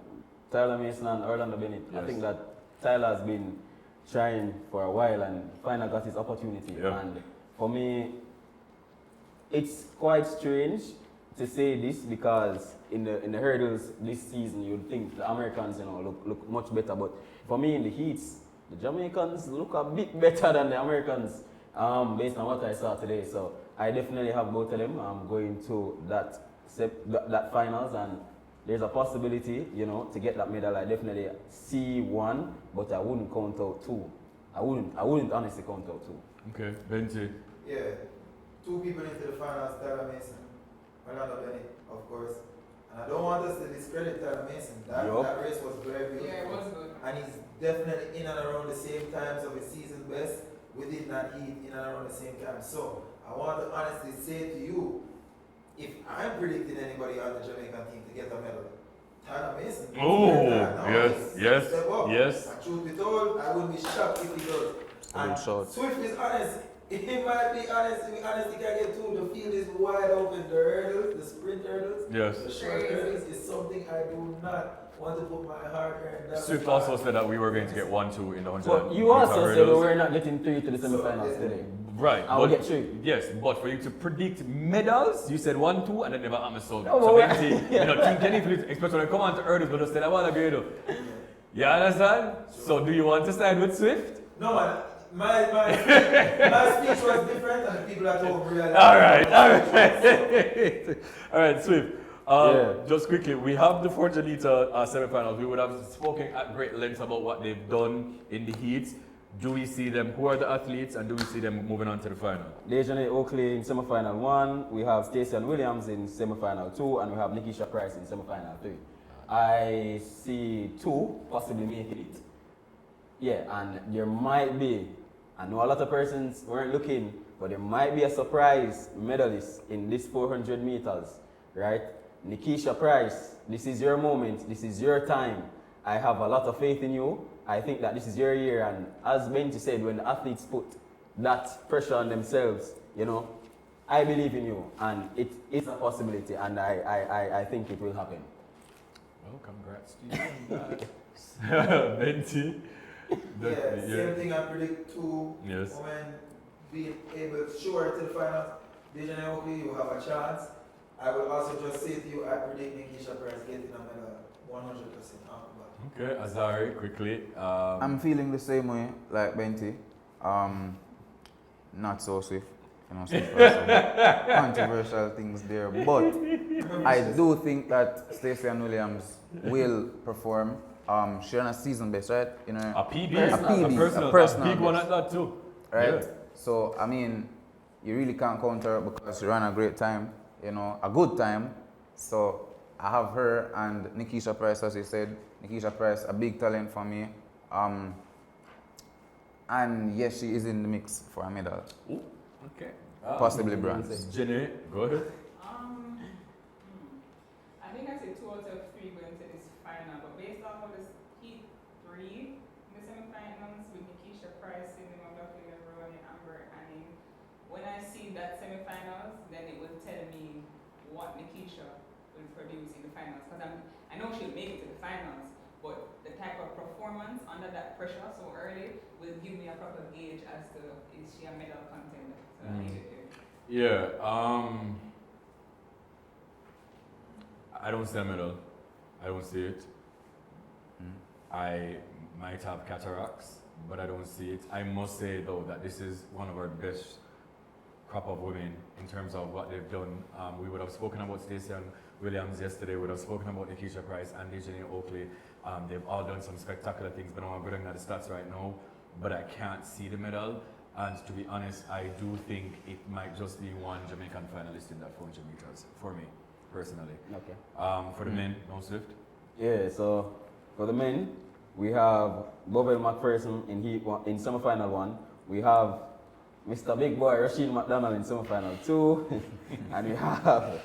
Tyler Mason and Orlando Bennett. Yes. I think that Tyler has been trying for a while and finally got his opportunity. Yeah. And for me, it's quite strange to say this because in the hurdles this season, you'd think the Americans, look much better. But for me, in the heats, the Jamaicans look a bit better than the Americans, based on what I saw today. So I definitely have both of them. I'm going to that finals, and there's a possibility, to get that medal. I definitely see 1, but I wouldn't count out 2. I wouldn't honestly count out 2. Okay, Benji. Yeah, 2 people into the finals, Tyler Mason, Orlando Bennett, of course. And I don't want us to discredit Tyler Mason. That race was very beautiful. Yeah, it was good. And he's definitely in and around the same times of his season best within that heat, in and around the same time. So I want to honestly say to you, if I'm predicting anybody on the Jamaican team to get a medal, Tyler Mason. Yes. And truth be told, I wouldn't be shocked if he does. And Swift is honest. He might be honest. If he honestly can get 2, the field is wide open. The hurdles, the sprint hurdles, Yes. the short hurdles is something I do not want to put my heart here. And Swift also said that we were going to get 1-2 in the 100. But you also said we're not getting 3 to the semi-finals today. Right. I will get 3. Yes, but for you to predict medals, you said 1-2 and it never happened. So, No, so but Benty, you know, Team Kenny Phillips, especially when I come on to Erdus, but just said, I want to go though. You understand? So do you want to side with Swift? No, man. My speech was different and the people at home realized. All right, Swift. Just quickly, we have the 400 meter semi-finals. We would have spoken at great length about what they've done in the heats. Do we see them? Who are the athletes, and do we see them moving on to the final? Dejanay Oakley in semi-final 1. We have Stacey Williams in semi-final 2, and we have Nikisha Price in semi-final 3. I see 2 possibly making it. Yeah, and there might be. I know a lot of persons weren't looking, but there might be a surprise medalist in this 400 meters, right? Nikisha Price, this is your moment, this is your time. I have a lot of faith in you. I think that this is your year, and as Benji said, when the athletes put that pressure on themselves, you know, I believe in you, and it is a possibility, and I think it will happen. Well, congrats to you. Benty. Same thing. I predict 2 Yes. women being able to show her to the finals. Dejanay Oakley, you have a chance. I will also just say to you, I predict Nikisha Price getting a medal 100% off the bat. Okay, Azari, quickly. I'm feeling the same way like Benty. Not so Swift. You know, Swift has some controversial things there. But I do think that Stacey Williams will perform. She ran a season best, right? You know, A PB, a personal big one best. at that too. Right? Yeah. So, I mean, you really can't counter her because she ran a great time, you know, a good time. So, I have her and Nikisha Price, as you said. Nikisha Price, a big talent for me. And yes, she is in the mix for a medal. Ooh, okay. Possibly bronze. Jenny, go ahead. I think I say 2 out of 3 going to this final, but based on how this heat 3 in the semi-finals with Nikisha Price, Cindy McLaughlin, Ronnie Amber, and when I see that semi-finals, then it will tell me what Nikisha will produce in the finals. Because I know she'll make it to the finals, but the type of performance under that pressure so early will give me a proper gauge as to is she a medal contender. So I need it there. Yeah, I don't see a medal. I don't see it. I might have cataracts, but I don't see it. I must say though that this is one of our best crop of women in terms of what they've done. We would have spoken about Stacey Williams yesterday. We would have spoken about Nikisha Price and Dejanay Oakley. They've all done some spectacular things, but I'm going at the stats right now. But I can't see the medal. And to be honest, I do think it might just be one Jamaican finalist in that 400 meters for me, personally. Okay. For the men, no Swift. Yeah, so for the men, we have Bobel McPherson in semi-final 1. We have Mr. Big Boy Rasheen McDonald in semi-final 2. And we have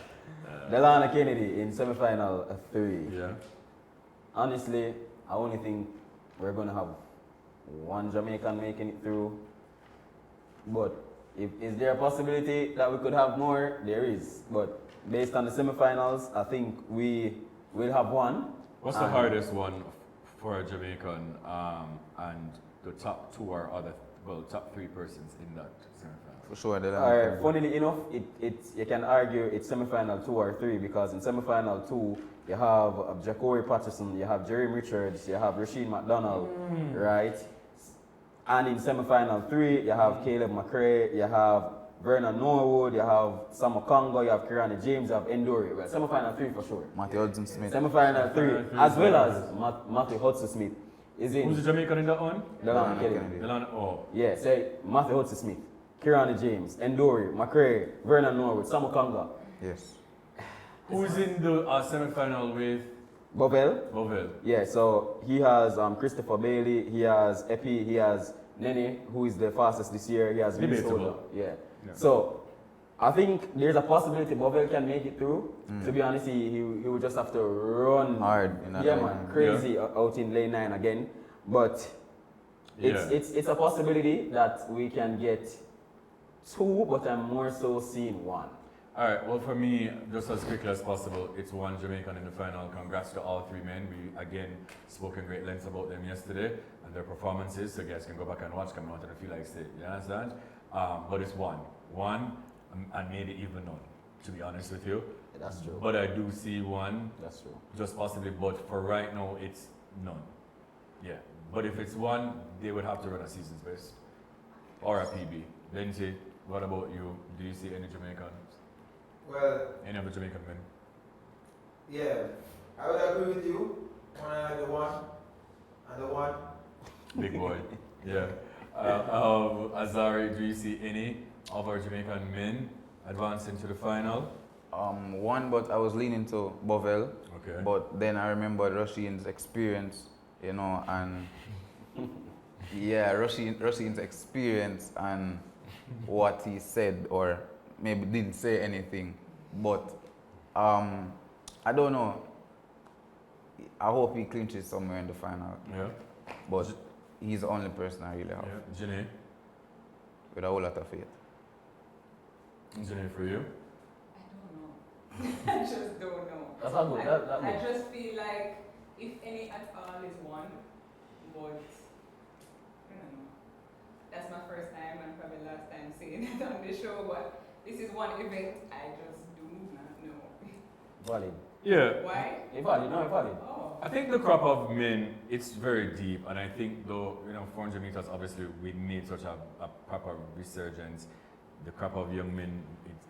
Delana Kennedy in semi-final 3. Yeah. Honestly, I only think we're going to have one Jamaican making it through. But is there a possibility that we could have more? There is. But based on the semi-finals, I think we will have one. What's the hardest one for a Jamaican? And the top 2 are top 3 persons in that semi-final. For sure, Delana. Funnily enough, you can argue it's semi-final 2 or 3 because in semi-final 2, you have Ja'Cory Patterson, you have Jeremy Richards, you have Rasheen McDonald, right? And in semi-final 3, you have Caleb McRae, you have Vernon Norwood, you have Sam Okongo, you have Kirani James, you have Endori. Well, semi-final 3 for sure. Matthew Hudson Smith. Semi-final 3, as well as Matthew Hudson Smith. Is in Who's the Jamaican in that one? Delana Kennedy. Delana, oh. Yeah, say Matthew Hudson Smith, Kirani James, Endori, McRae, Vernon Norwood, Sam Okongo. Yes. Who's in the semi-final with Bovell. Bovell? Yeah, so he has Christopher Bailey, he has Epi, he has Nene, who is the fastest this year, he has Debatable. Yeah. So I think there's a possibility Bovell can make it through. To be honest, he would just have to run hard in that yeah, lane. man, crazy out in lane 9 again. But it's a possibility that we can get 2, but I'm more so seeing 1. All right, well, for me, just as quickly as possible, it's one Jamaican in the final. Congrats to all three men. We, again, spoke in great lengths about them yesterday and their performances, so you guys can go back and watch them. I wanted to feel like say, you understand? But it's one, and maybe even none, to be honest with you. That's true. But I do see one, That's true. just possibly, but for right now, it's none. Yeah, but if it's one, they would have to run a season's best or a PB. Lindsay, what about you? Do you see any Jamaicans? Well, Any of the Jamaican men? yeah, I would agree with you. One and the one. Big boy. Yeah. Azari, do you see any of our Jamaican men advancing to the final? One, but I was leaning to Bovell. Okay. But then I remember Rasheen's experience, you know, and yeah, Rasheen's experience and what he said, or maybe didn't say anything. But I don't know. I hope he clinches somewhere in the final. Yeah. But he's the only person I really have Yeah. Janae? with a whole lot of faith. Janae, for you? I don't know. I just don't know. That's not good. That I good. just feel like if any at all is one, but I don't know. That's my first time and probably last time seeing it on the show, but this is one event I just do not know. Valid. Yeah. Why? Valid. No, valid. Oh. I think the crop of men, it's very deep, and I think though, 400 meters, obviously, we made such a proper resurgence. The crop of young men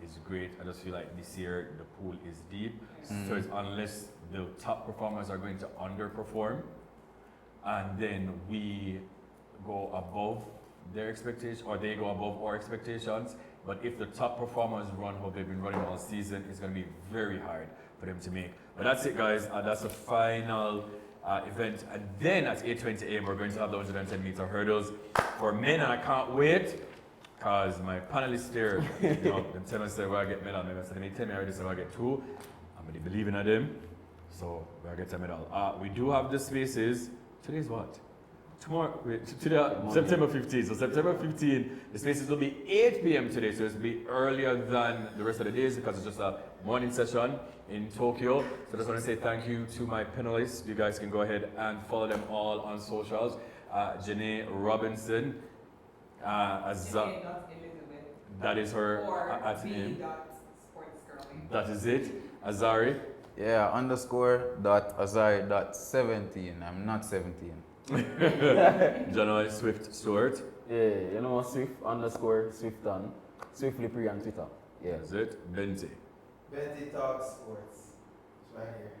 is great. I just feel like this year the pool is deep. So it's unless the top performers are going to underperform, and then we go above their expectations, or they go above our expectations. But if the top performers run how they've been running all season, it's going to be very hard for them to make. But that's it, guys. That's the final event. And then at 8:20 a.m., we're going to have the 110 meter hurdles for men. And I can't wait, because my panelists there, they tell me where I get medal. Maybe they tell me already so I get two. I'm really believing in them. So I get a medal. We do have the spaces. Today's what? Tomorrow, today, September 15th. So September 15th, the spaces will be 8 p.m. today. So it'll be earlier than the rest of the days because it's just a morning session in Tokyo. So I just want to say thank you to my panelists. You guys can go ahead and follow them all on socials. Janae Robinson. Elizabeth. That is her Or at name. sportsgirling. That is it. Azari. Yeah, _.azari.17. I'm not 17. January Swift Stewart. Yeah, Swift_Swifton. Swiftly pre on Twitter. Yeah. That's it. Benty. Benty Talk Sports. It's right here.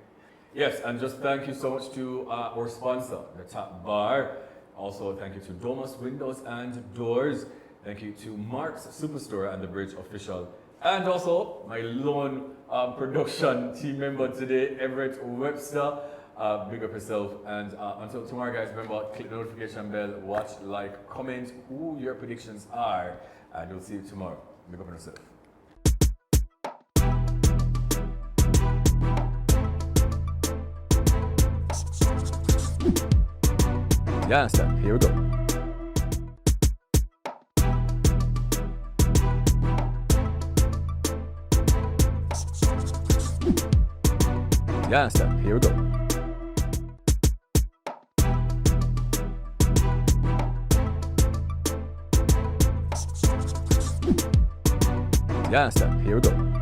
Yes, and just thank you so much to our sponsor, the Top Bar. Also, thank you to Domus Windows and Doors. Thank you to Mark's Superstore and the Bridge Official. And also, my lone production team member today, Everett Webster. Big up yourself. And until tomorrow, guys, remember, click the notification bell, watch, like, comment who your predictions are. And we'll see you tomorrow. Big up on yourself. Yeah, so here we go. Yeah, so here we go. Yeah, so here we go.